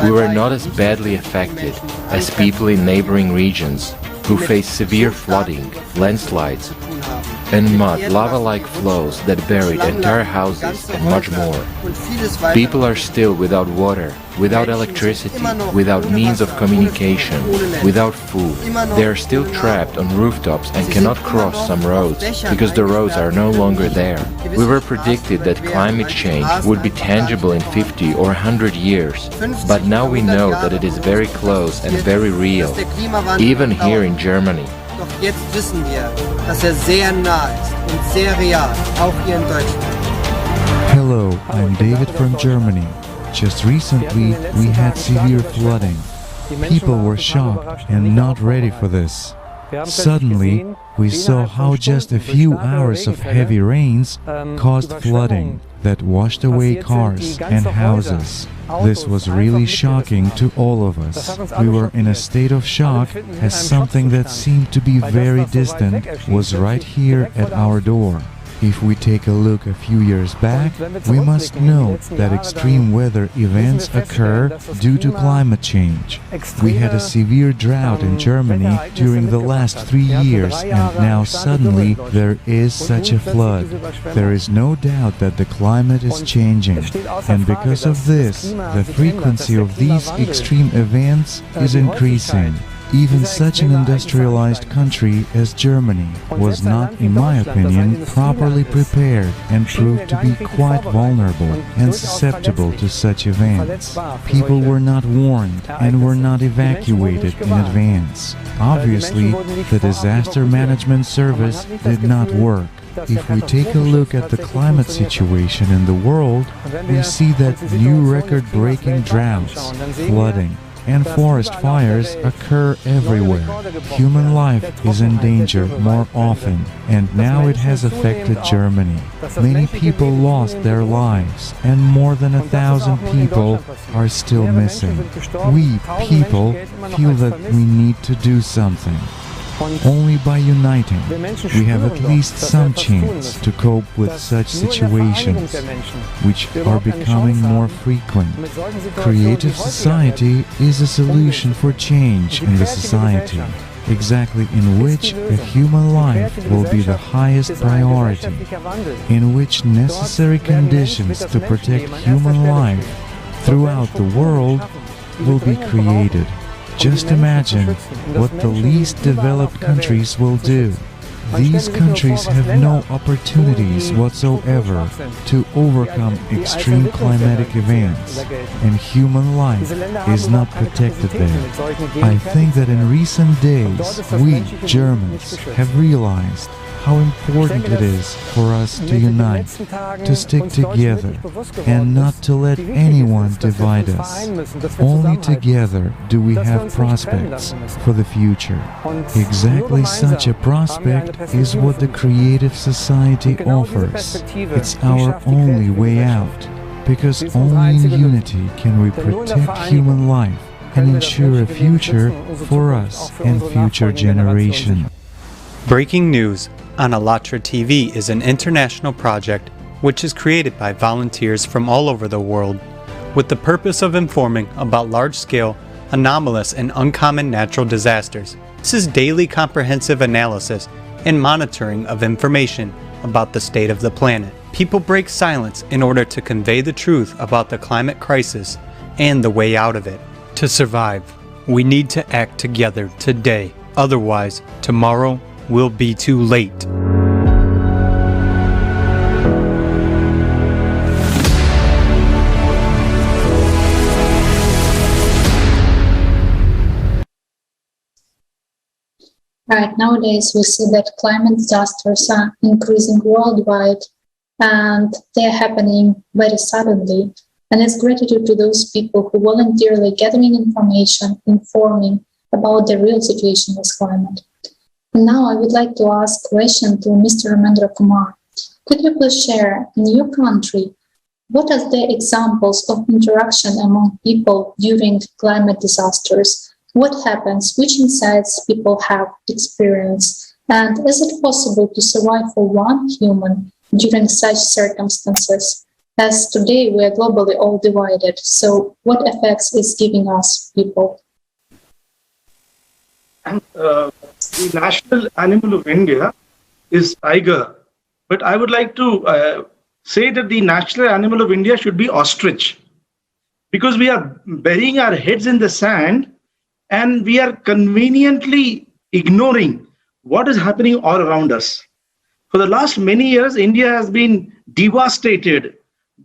we were not as badly affected as people in neighboring regions who face severe flooding, landslides, and mud, lava-like flows that buried entire houses and much more. People are still without water, without electricity, without means of communication, without food. They are still trapped on rooftops and cannot cross some roads because the roads are no longer there. We were predicted that climate change would be tangible in 50 or 100 years, but now we know that it is very close and very real, even here in Germany. Doch jetzt wissen wir, dass sehr nah ist und sehr real, auch hier in Deutschland. Hello, I'm David from Germany. Just recently, we had severe flooding. People were shocked and not ready for this. Suddenly, we saw how just a few hours of heavy rains caused flooding that washed away cars and houses. This was really shocking to all of us. We were in a state of shock as something that seemed to be very distant was right here at our door. If we take a look a few years back, we must note that extreme weather events occur due to climate change. We had a severe drought in Germany during the last 3 years, and now suddenly there is such a flood. There is no doubt that the climate is changing, and because of this, the frequency of these extreme events is increasing. Even such an industrialized country as Germany was not, in my opinion, properly prepared and proved to be quite vulnerable and susceptible to such events. People were not warned and were not evacuated in advance. Obviously, the disaster management service did not work. If we take a look at the climate situation in the world, we see that new record-breaking droughts, flooding, and forest fires occur everywhere. Human life is in danger more often, and now it has affected Germany. Many people lost their lives, and more than 1,000 people are still missing. We, people, feel that we need to do something. Only by uniting, we have at least some chance to cope with such situations, which are becoming more frequent. Creative society is a solution for change in the society, exactly in which a human life will be the highest priority, in which necessary conditions to protect human life throughout the world will be created. Just imagine what the least developed countries will do. These countries have no opportunities whatsoever to overcome extreme climatic events, and human life is not protected there. I think that in recent days, we, Germans, have realized how important it is for us to unite, to stick together, and not to let anyone divide us. Only together do we have prospects for the future. Exactly such a prospect is what the creative society offers. It's our only way out, because only in unity can we protect human life and ensure a future for us and future generations. Breaking News on Alatra TV is an international project which is created by volunteers from all over the world with the purpose of informing about large-scale, anomalous, and uncommon natural disasters. This is daily comprehensive analysis and monitoring of information about the state of the planet. People break silence in order to convey the truth about the climate crisis and the way out of it. To survive, we need to act together today. Otherwise, tomorrow will be too late. Right, nowadays we see that climate disasters are increasing worldwide and they're happening very suddenly. And it's gratitude to those people who voluntarily gathering information, informing about the real situation with climate. And now I would like to ask a question to Mr. Ramendra Kumar. Could you please share in your country, what are the examples of interaction among people during climate disasters? What happens? Which insights people have experienced? And is it possible to survive for one human during such circumstances? As today we are globally all divided, so what effects is giving us people? The national animal of India is tiger, but I would like to say that the national animal of India should be ostrich, because we are burying our heads in the sand and we are conveniently ignoring what is happening all around us. For the last many years, India has been devastated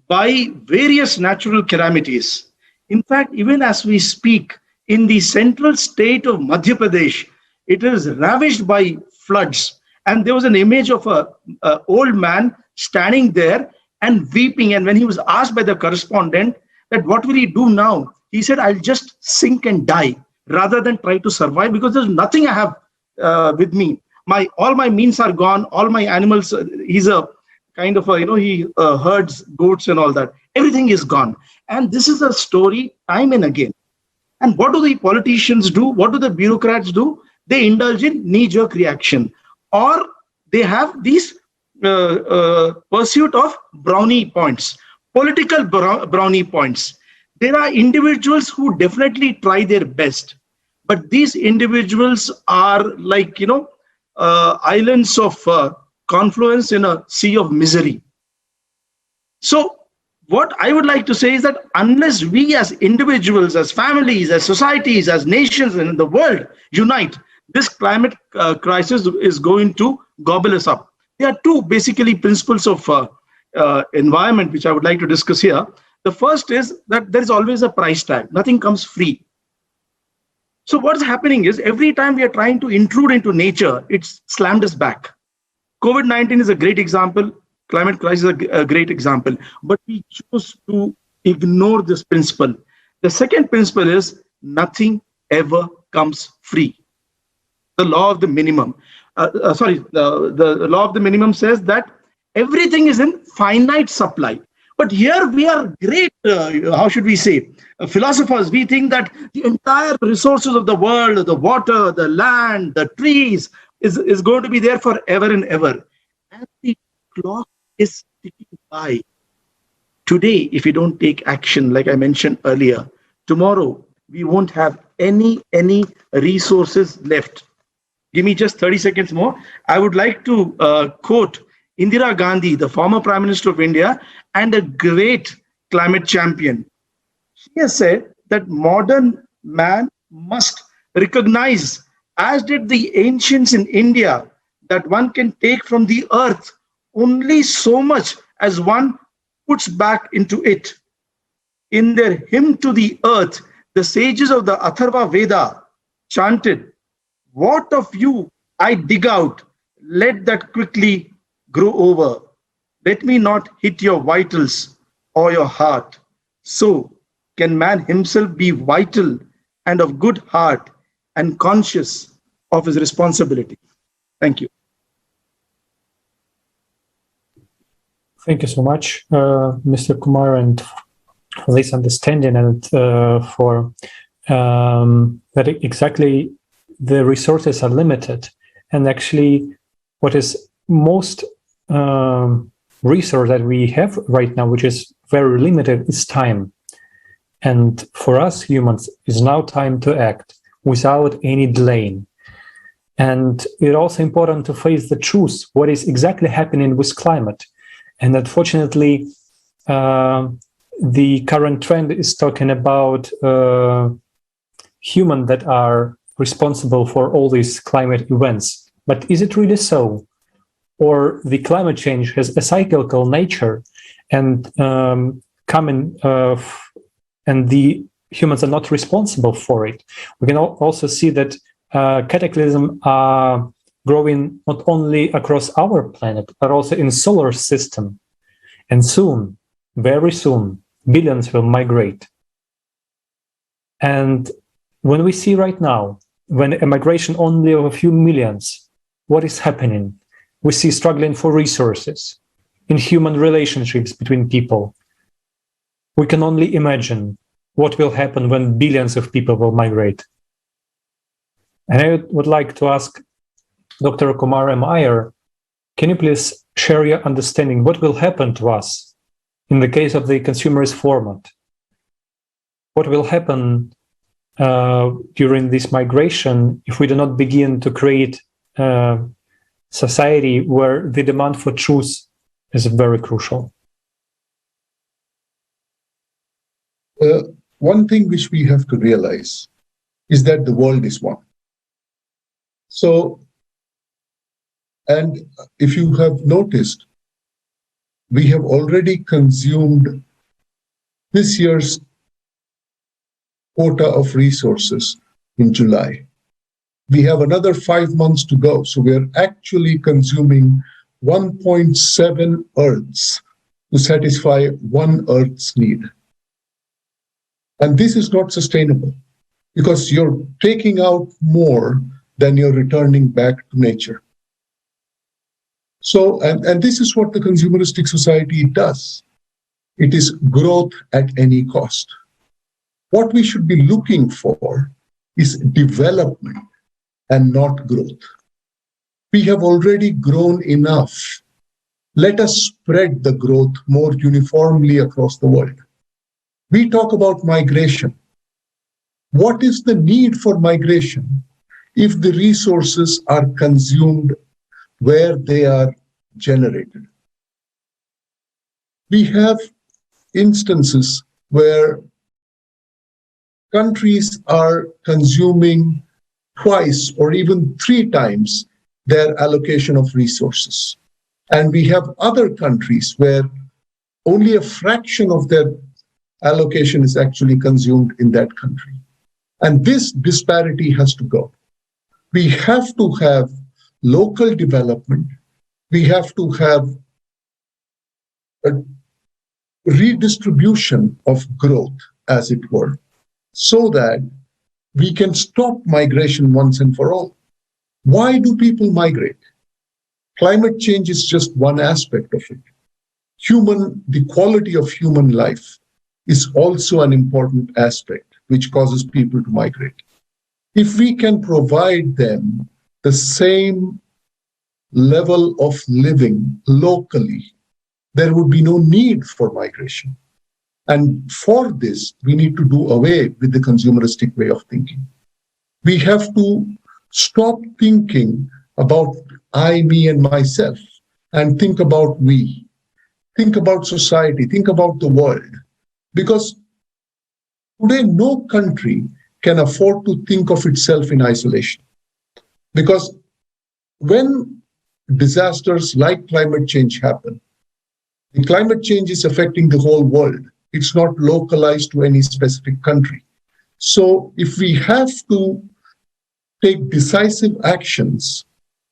by various natural calamities. In fact, even as we speak, in the central state of Madhya Pradesh, it is ravaged by floods. And there was an image of an old man standing there and weeping. And when he was asked by the correspondent that what will he do now, he said, I'll just sink and die rather than try to survive, because there's nothing I have with me. All my means are gone. All my animals, he's a kind of he herds goats and all that. Everything is gone. And this is a story time and again. And what do the politicians do? What do the bureaucrats do? They indulge in knee-jerk reaction, or they have these pursuit of brownie points, political brownie points. There are individuals who definitely try their best, but these individuals are like, islands of confluence in a sea of misery. So what I would like to say is that unless we as individuals, as families, as societies, as nations and in the world unite, this climate crisis is going to gobble us up. There are two basically principles of environment which I would like to discuss here. The first is that there is always a price tag. Nothing comes free. So what's happening is every time we are trying to intrude into nature, it's slammed us back. COVID-19 is a great example. Climate crisis is a great example. But we choose to ignore this principle. The second principle is nothing ever comes free. The law of the minimum. The law of the minimum says that everything is in finite supply. But here we are great, how should we say, philosophers. We think that the entire resources of the world, the water, the land, the trees, is going to be there forever and ever. And the clock is ticking by. Today, if we don't take action, like I mentioned earlier, tomorrow we won't have any resources left. Give me just 30 seconds more. I would like to quote Indira Gandhi, the former Prime Minister of India and a great climate champion. She has said that modern man must recognize, as did the ancients in India, that one can take from the earth only so much as one puts back into it. In their hymn to the earth, the sages of the Atharva Veda chanted, "What of you I dig out, let that quickly grow over. Let me not hit your vitals or your heart." So can man himself be vital and of good heart and conscious of his responsibility. Thank you. Thank you so much, Mr. Kumar, and for this understanding and for that exactly the resources are limited. And actually, what is most resource that we have right now, which is very limited, is time. And for us humans, it's now time to act without any delaying. And it's also important to face the truth, what is exactly happening with climate. And unfortunately, the current trend is talking about humans that are responsible for all these climate events. But is it really so? Or the climate change has a cyclical nature and and the humans are not responsible for it? We can also see that cataclysms are growing not only across our planet, but also in solar system. And soon, very soon, billions will migrate. And when we see right now, when a migration only of a few millions, what is happening? We see struggling for resources in human relationships between people. We can only imagine what will happen when billions of people will migrate. And I would like to ask Dr. Kumar M. Iyer, can you please share your understanding what will happen to us in the case of the consumerist format? What will happen during this migration if we do not begin to create a society where the demand for truth is very crucial? One thing which we have to realize is that the world is one. So, and if you have noticed, we have already consumed this year's quota of resources in July. We have another 5 months to go. So we are actually consuming 1.7 Earths to satisfy 1 Earth's need. And this is not sustainable because you're taking out more than you're returning back to nature. So, and this is what the consumeristic society does. It is growth at any cost. What we should be looking for is development and not growth. We have already grown enough. Let us spread the growth more uniformly across the world. We talk about migration. What is the need for migration if the resources are consumed where they are generated? We have instances where countries are consuming twice or even 3 times their allocation of resources. And we have other countries where only a fraction of their allocation is actually consumed in that country. And this disparity has to go. We have to have local development. We have to have a redistribution of growth, as it were, so that we can stop migration once and for all. Why do people migrate? Climate change is just one aspect of it. The quality of human life is also an important aspect which causes people to migrate. If we can provide them the same level of living locally, there would be no need for migration. And for this, we need to do away with the consumeristic way of thinking. We have to stop thinking about I, me, and myself, and think about we. Think about society, think about the world. Because today, no country can afford to think of itself in isolation. Because when disasters like climate change happen, the climate change is affecting the whole world. It's not localized to any specific country. So if we have to take decisive actions,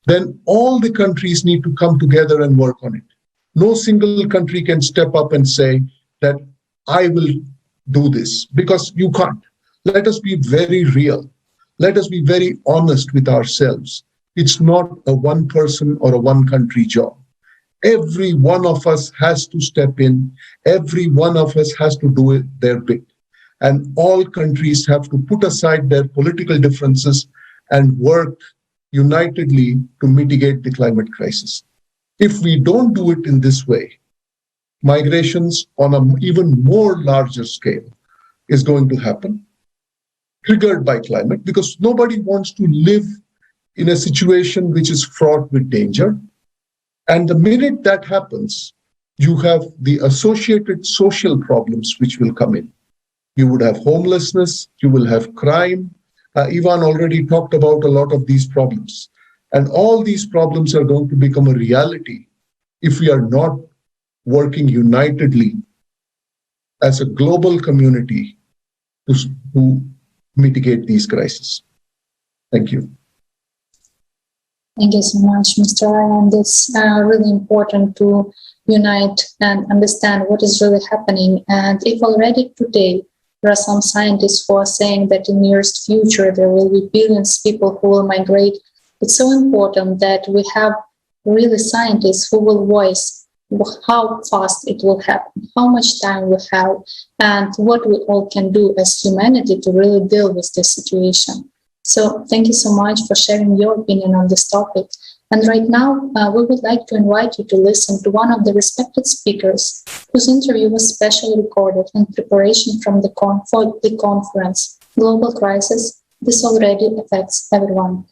then all the countries need to come together and work on it. No single country can step up and say that I will do this, because you can't. Let us be very real. Let us be very honest with ourselves. It's not a one person or a one country job. Every one of us has to step in. Every one of us has to do their bit. And all countries have to put aside their political differences and work unitedly to mitigate the climate crisis. If we don't do it in this way, migrations on an even more larger scale is going to happen, triggered by climate, because nobody wants to live in a situation which is fraught with danger. And the minute that happens, you have the associated social problems which will come in. You would have homelessness, you will have crime. Ivan already talked about a lot of these problems. And all these problems are going to become a reality if we are not working unitedly as a global community to mitigate these crises. Thank you. Thank you so much, Mr. Ryan. It's really important to unite and understand what is really happening. And if already today there are some scientists who are saying that in the nearest future there will be billions of people who will migrate, it's so important that we have really scientists who will voice how fast it will happen, how much time we have, and what we all can do as humanity to really deal with this situation. So thank you so much for sharing your opinion on this topic. And right now, we would like to invite you to listen to one of the respected speakers whose interview was specially recorded in preparation for the conference, Global Crisis, This Already Affects Everyone.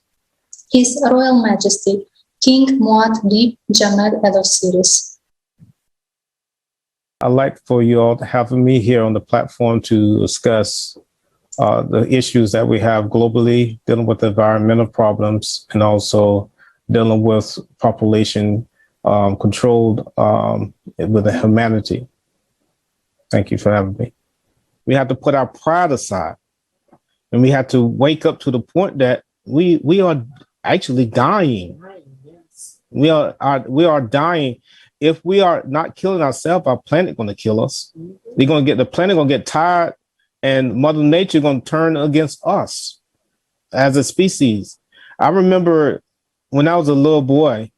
His Royal Majesty, King Muad Dib Jamed Ed Osiris. I'd like for you all to have me here on the platform to discuss the issues that we have globally, dealing with environmental problems, and also dealing with population controlled with the humanity. Thank you for having me. We have to put our pride aside, and we have to wake up to the point that we are actually dying. We are dying. If we are not killing ourselves, our planet going to kill us. The planet going to get tired, and Mother Nature going to turn against us as a species. I remember when I was a little boy,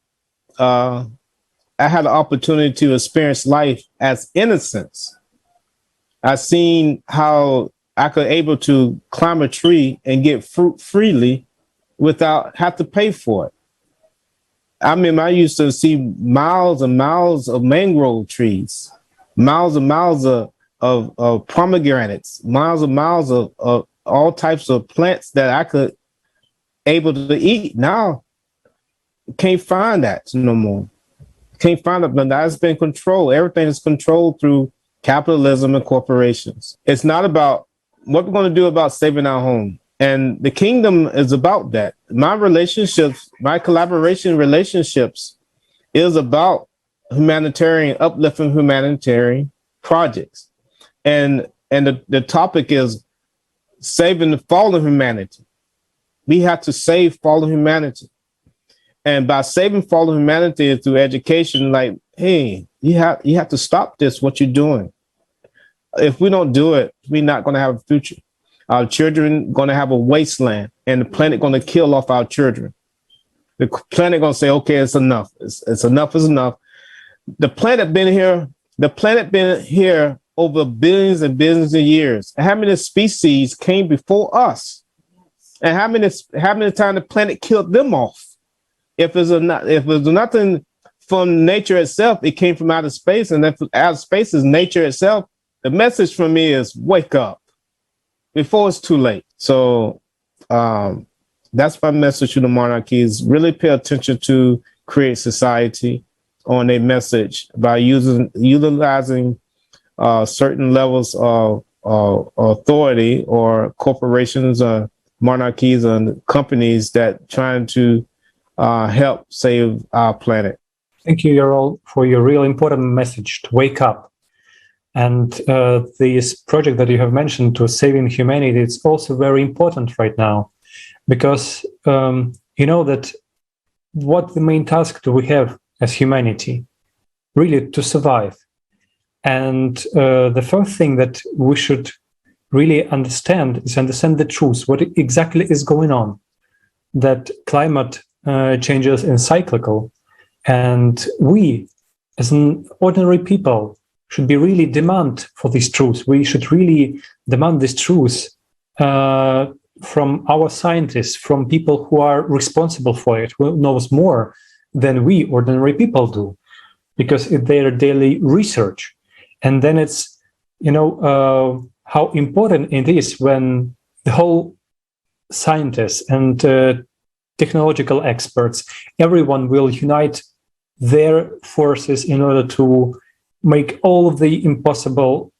I had the opportunity to experience life as innocence. I seen how I could able to climb a tree and get fruit freely without have to pay for it. I mean, I used to see miles and miles of mangrove trees, miles and miles of pomegranates, miles and miles of all types of plants that I could able to eat. Now, can't find that no more. Can't find it, but that's been controlled. Everything is controlled through capitalism and corporations. It's not about what we're going to do about saving our home. And the kingdom is about that. My relationships, my collaboration relationships is about humanitarian, uplifting humanitarian projects. And the topic is saving the fallen humanity. We have to save fallen humanity. And by saving fallen humanity is through education, like, hey, you have to stop this, what you're doing. If we don't do it, we're not going to have a future. Our children going to have a wasteland, and the planet going to kill off our children. The planet going to say, okay, it's enough. It's enough is enough. The planet been here over billions and billions of years. And how many species came before us? And how many times the planet killed them off? If there's nothing from nature itself, it came from outer space, and if outer space is nature itself, the message from me is wake up before it's too late. So that's my message to the monarchies. Really pay attention to create society on a message by utilizing certain levels of authority or corporations or monarchies and companies that trying to help save our planet. Thank you, Yarol, for your real important message to wake up. And this project that you have mentioned to saving humanity, it's also very important right now, because you know that what the main task do we have as humanity? Really to survive. And the first thing that we should really understand is understand the truth, what exactly is going on, that climate changes is cyclical. And we, as an ordinary people, should be really demand for this truth. We should really demand this truth from our scientists, from people who are responsible for it, who knows more than we ordinary people do, because it's their daily research. And then it's, how important it is when the whole scientists and technological experts, everyone will unite their forces in order to make all of the impossible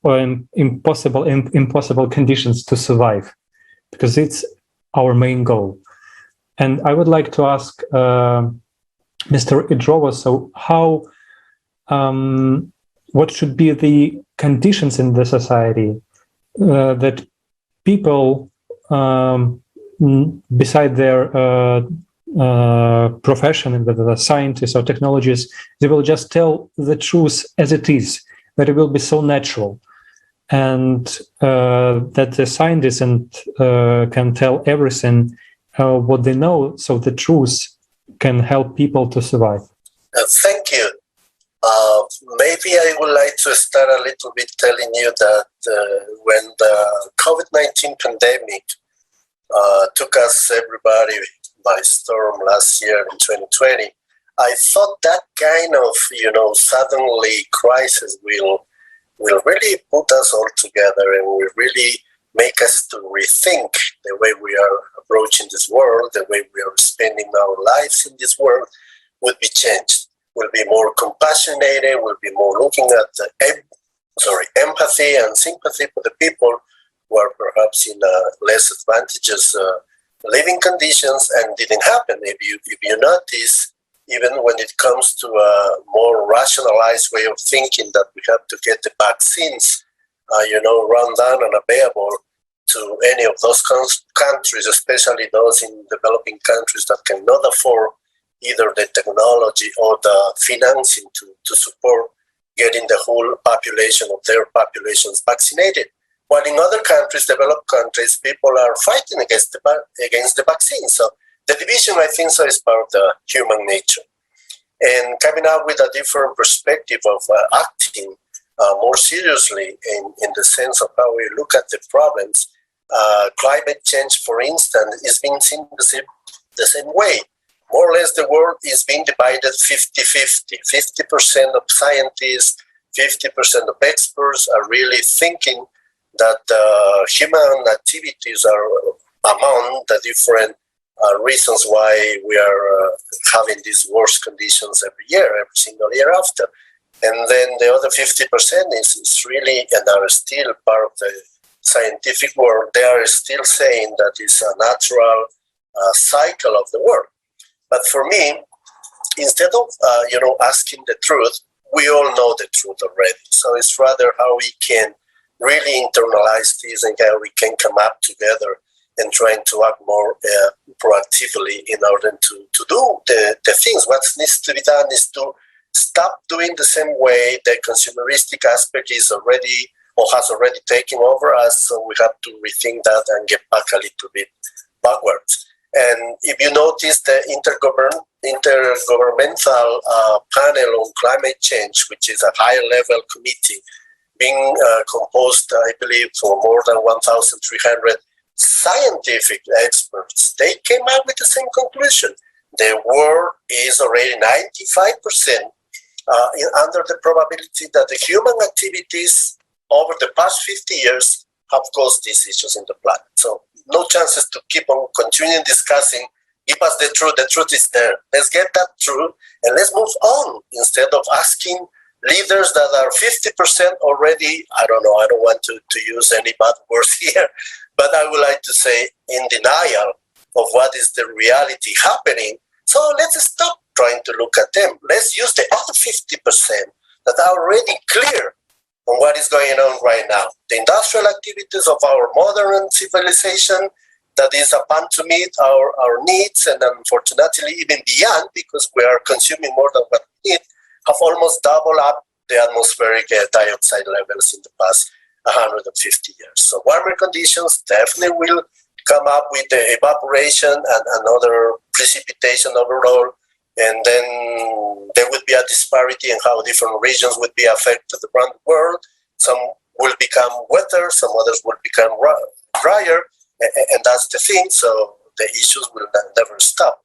conditions to survive, because it's our main goal. And I would like to ask Mr. Idrova, so how, what should be the conditions in the society that people, beside their profession, whether they're scientists or technologists, they will just tell the truth as it is, that it will be so natural, and that the scientists can tell everything what they know, so the truth can help people to survive. Thank you. Maybe I would like to start a little bit telling you that when the COVID-19 pandemic took us, everybody, by storm last year in 2020, I thought that kind of, suddenly crisis will really put us all together and will really make us to rethink the way we are approaching this world, the way we are spending our lives in this world would be changed. We'll be more compassionate, we'll be more looking at empathy and sympathy for the people who are perhaps in less advantageous living conditions, and didn't happen. If you notice, even when it comes to a more rationalized way of thinking that we have to get the vaccines, run down and available to any of those countries, especially those in developing countries that cannot afford either the technology or the financing to support getting the whole population of their populations vaccinated. While in other countries, developed countries, people are fighting against the vaccine. So the division, I think, is part of the human nature. And coming up with a different perspective of acting more seriously in the sense of how we look at the problems, climate change, for instance, is being seen the same way. More or less, the world is being divided 50-50. 50% of scientists, 50% of experts are really thinking that human activities are among the different reasons why we are having these worse conditions every single year after. And then the other 50% is really, and are still part of the scientific world, they are still saying that it's a natural cycle of the world. But for me, instead of asking the truth, we all know the truth already. So it's rather how we can really internalize this and how we can come up together and trying to act more proactively in order to do the things. What needs to be done is to stop doing the same way. The consumeristic aspect is already or has already taken over us, so we have to rethink that and get back a little bit backwards. And if you notice, the intergovernmental panel on climate change, which is a higher-level committee, being composed, I believe, for more than 1,300 scientific experts, they came up with the same conclusion. The world is already 95% under the probability that the human activities over the past 50 years have caused these issues in the planet. So no chances to keep on continuing discussing. Give us the truth is there. Let's get that truth and let's move on instead of asking leaders that are 50% already, I don't want to use any bad words here, but I would like to say in denial of what is the reality happening. So let's stop trying to look at them. Let's use the other 50% that are already clear on what is going on right now. The industrial activities of our modern civilization that is about to meet our needs, and unfortunately even beyond, because we are consuming more than what we need, have almost doubled up the atmospheric dioxide levels in the past 150 years. So warmer conditions definitely will come up with the evaporation and another precipitation overall, and then there will be a disparity in how different regions would be affected around the world. Some will become wetter, some others will become drier, and that's the thing. So the issues will never stop.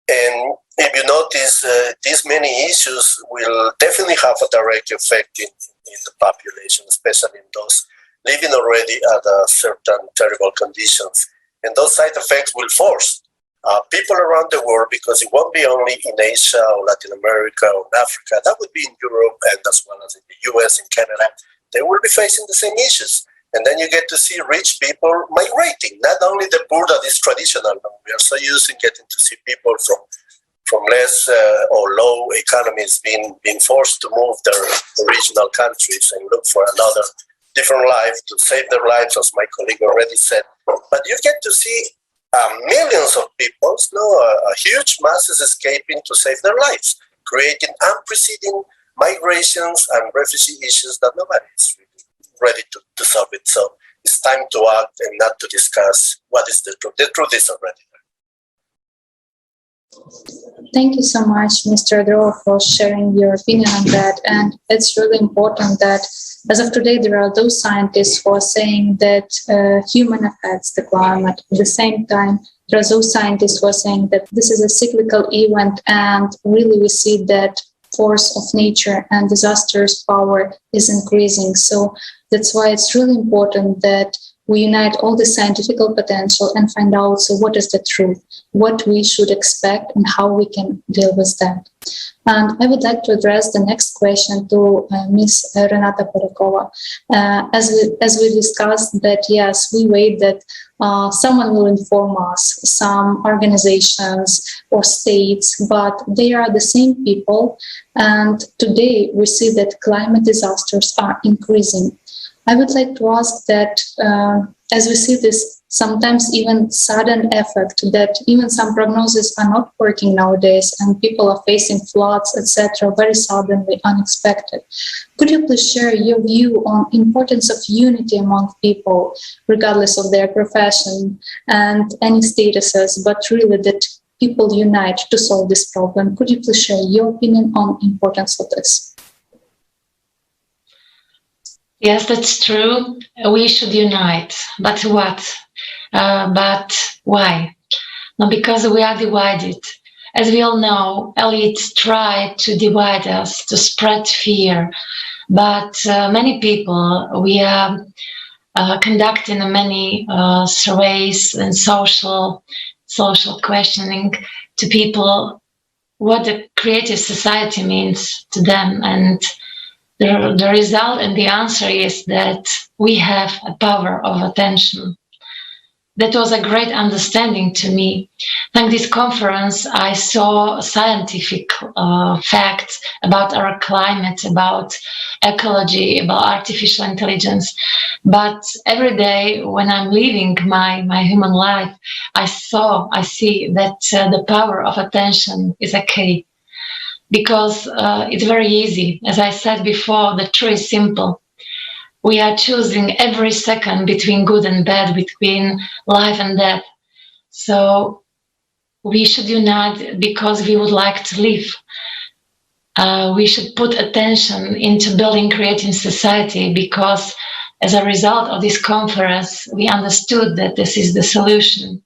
And if you notice, these many issues will definitely have a direct effect in the population, especially in those living already under certain terrible conditions. And those side effects will force people around the world, because it won't be only in Asia or Latin America or Africa, that would be in Europe and as well as in the US and Canada. They will be facing the same issues. And then you get to see rich people migrating, not only the poor that is traditional. We are so used to getting to see people from less or low economies being forced to move their original countries and look for another different life to save their lives, as my colleague already said. But you get to see millions of people, huge masses escaping to save their lives, creating unprecedented migrations and refugee issues that nobody is really ready to solve it. So it's time to act and not to discuss what is the truth. The truth is already there. Thank you so much, Mr. Adro, for sharing your opinion on that. And it's really important that as of today, there are those scientists who are saying that human affects the climate. At the same time, there are those scientists who are saying that this is a cyclical event, and really we see that force of nature and disaster's power is increasing. So that's why it's really important that we unite all the scientific potential and find out what is the truth, what we should expect, and how we can deal with that. And I would like to address the next question to Ms. Renata Porekova. As we discussed that, yes, we wait that someone will inform us, some organizations or states, but they are the same people. And today we see that climate disasters are increasing. I would like to ask that as we see this sometimes even sudden effect, that even some prognoses are not working nowadays and people are facing floods, etc., very suddenly, unexpected. Could you please share your view on importance of unity among people, regardless of their profession and any statuses, but really that people unite to solve this problem? Could you please share your opinion on importance of this? Yes, that's true. We should unite. But what? But why? No, because we are divided. As we all know, elites try to divide us, to spread fear. But many people, we are conducting many surveys and social questioning to people what the creative society means to them. And the result and the answer is that we have a power of attention. That was a great understanding to me. Thanks this conference, I saw scientific facts about our climate, about ecology, about artificial intelligence. But every day when I'm living my human life, I see that the power of attention is a key. Because it's very easy. As I said before, the truth is simple. We are choosing every second between good and bad, between life and death. So we should unite because we would like to live. We should put attention into building creative society because as a result of this conference, we understood that this is the solution.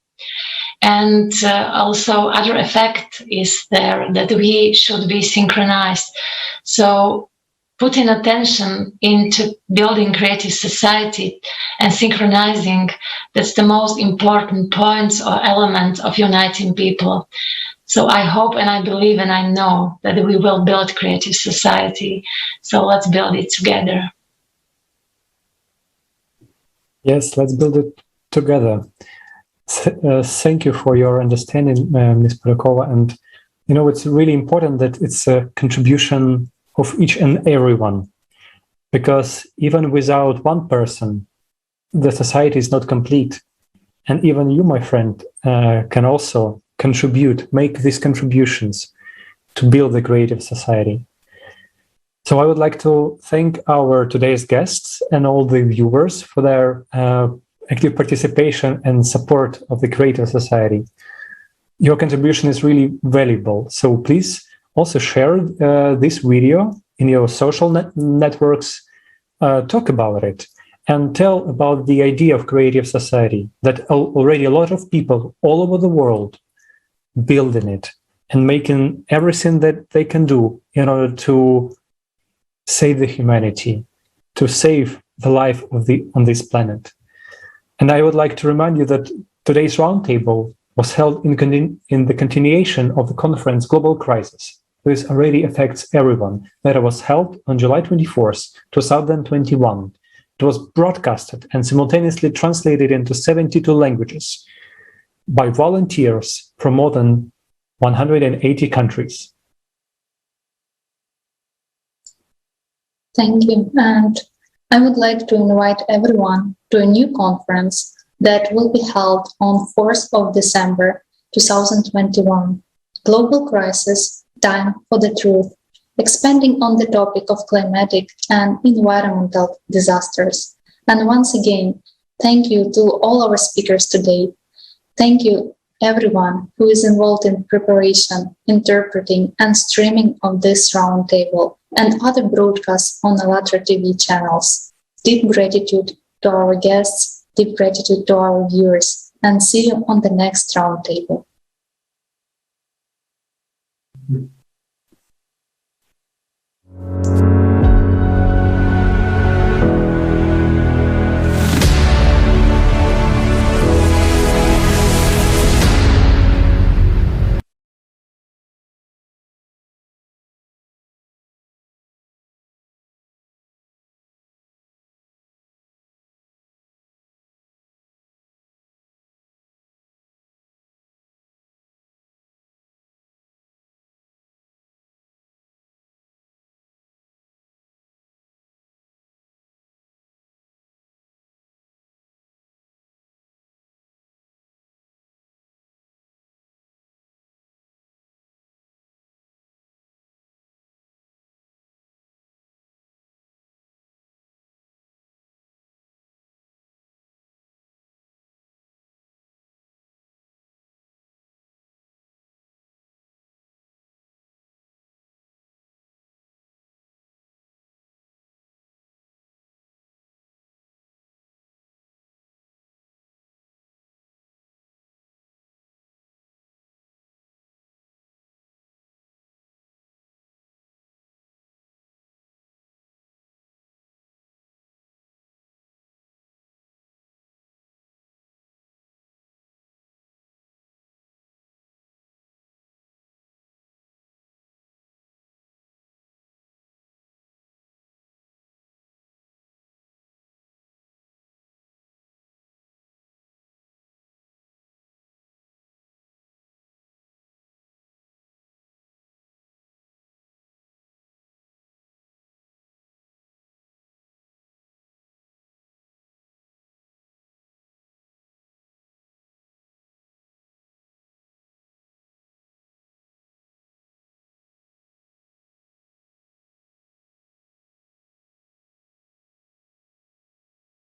And also other effect is there that we should be synchronized. So putting attention into building creative society and synchronizing, that's the most important point or element of uniting people. So I hope and I believe and I know that we will build creative society. So let's build it together. Yes, let's build it together. Thank you for your understanding, Ms. Porekova. And, it's really important that it's a contribution of each and everyone, because even without one person, the society is not complete. And even you, my friend, can also contribute, make these contributions to build the creative society. So I would like to thank our today's guests and all the viewers for their active participation and support of the creative society. Your contribution is really valuable. So please also share this video in your social networks, talk about it, and tell about the idea of creative society, that already a lot of people all over the world building it and making everything that they can do in order to save the humanity, to save the life on this planet. And I would like to remind you that today's roundtable was held in the continuation of the conference Global Crisis. This already affects everyone. That was held on July 24th, 2021, It was broadcasted and simultaneously translated into 72 languages by volunteers from more than 180 countries. Thank you. And I would like to invite everyone to a new conference that will be held on 4th of December 2021. Global Crisis, Time for the Truth, expanding on the topic of climatic and environmental disasters. And once again, thank you to all our speakers today. Thank you everyone who is involved in preparation, interpreting, and streaming of this roundtable and other broadcasts on ALLATRA TV channels. Deep gratitude to our guests, deep gratitude to our viewers, and see you on the next roundtable. Mm-hmm.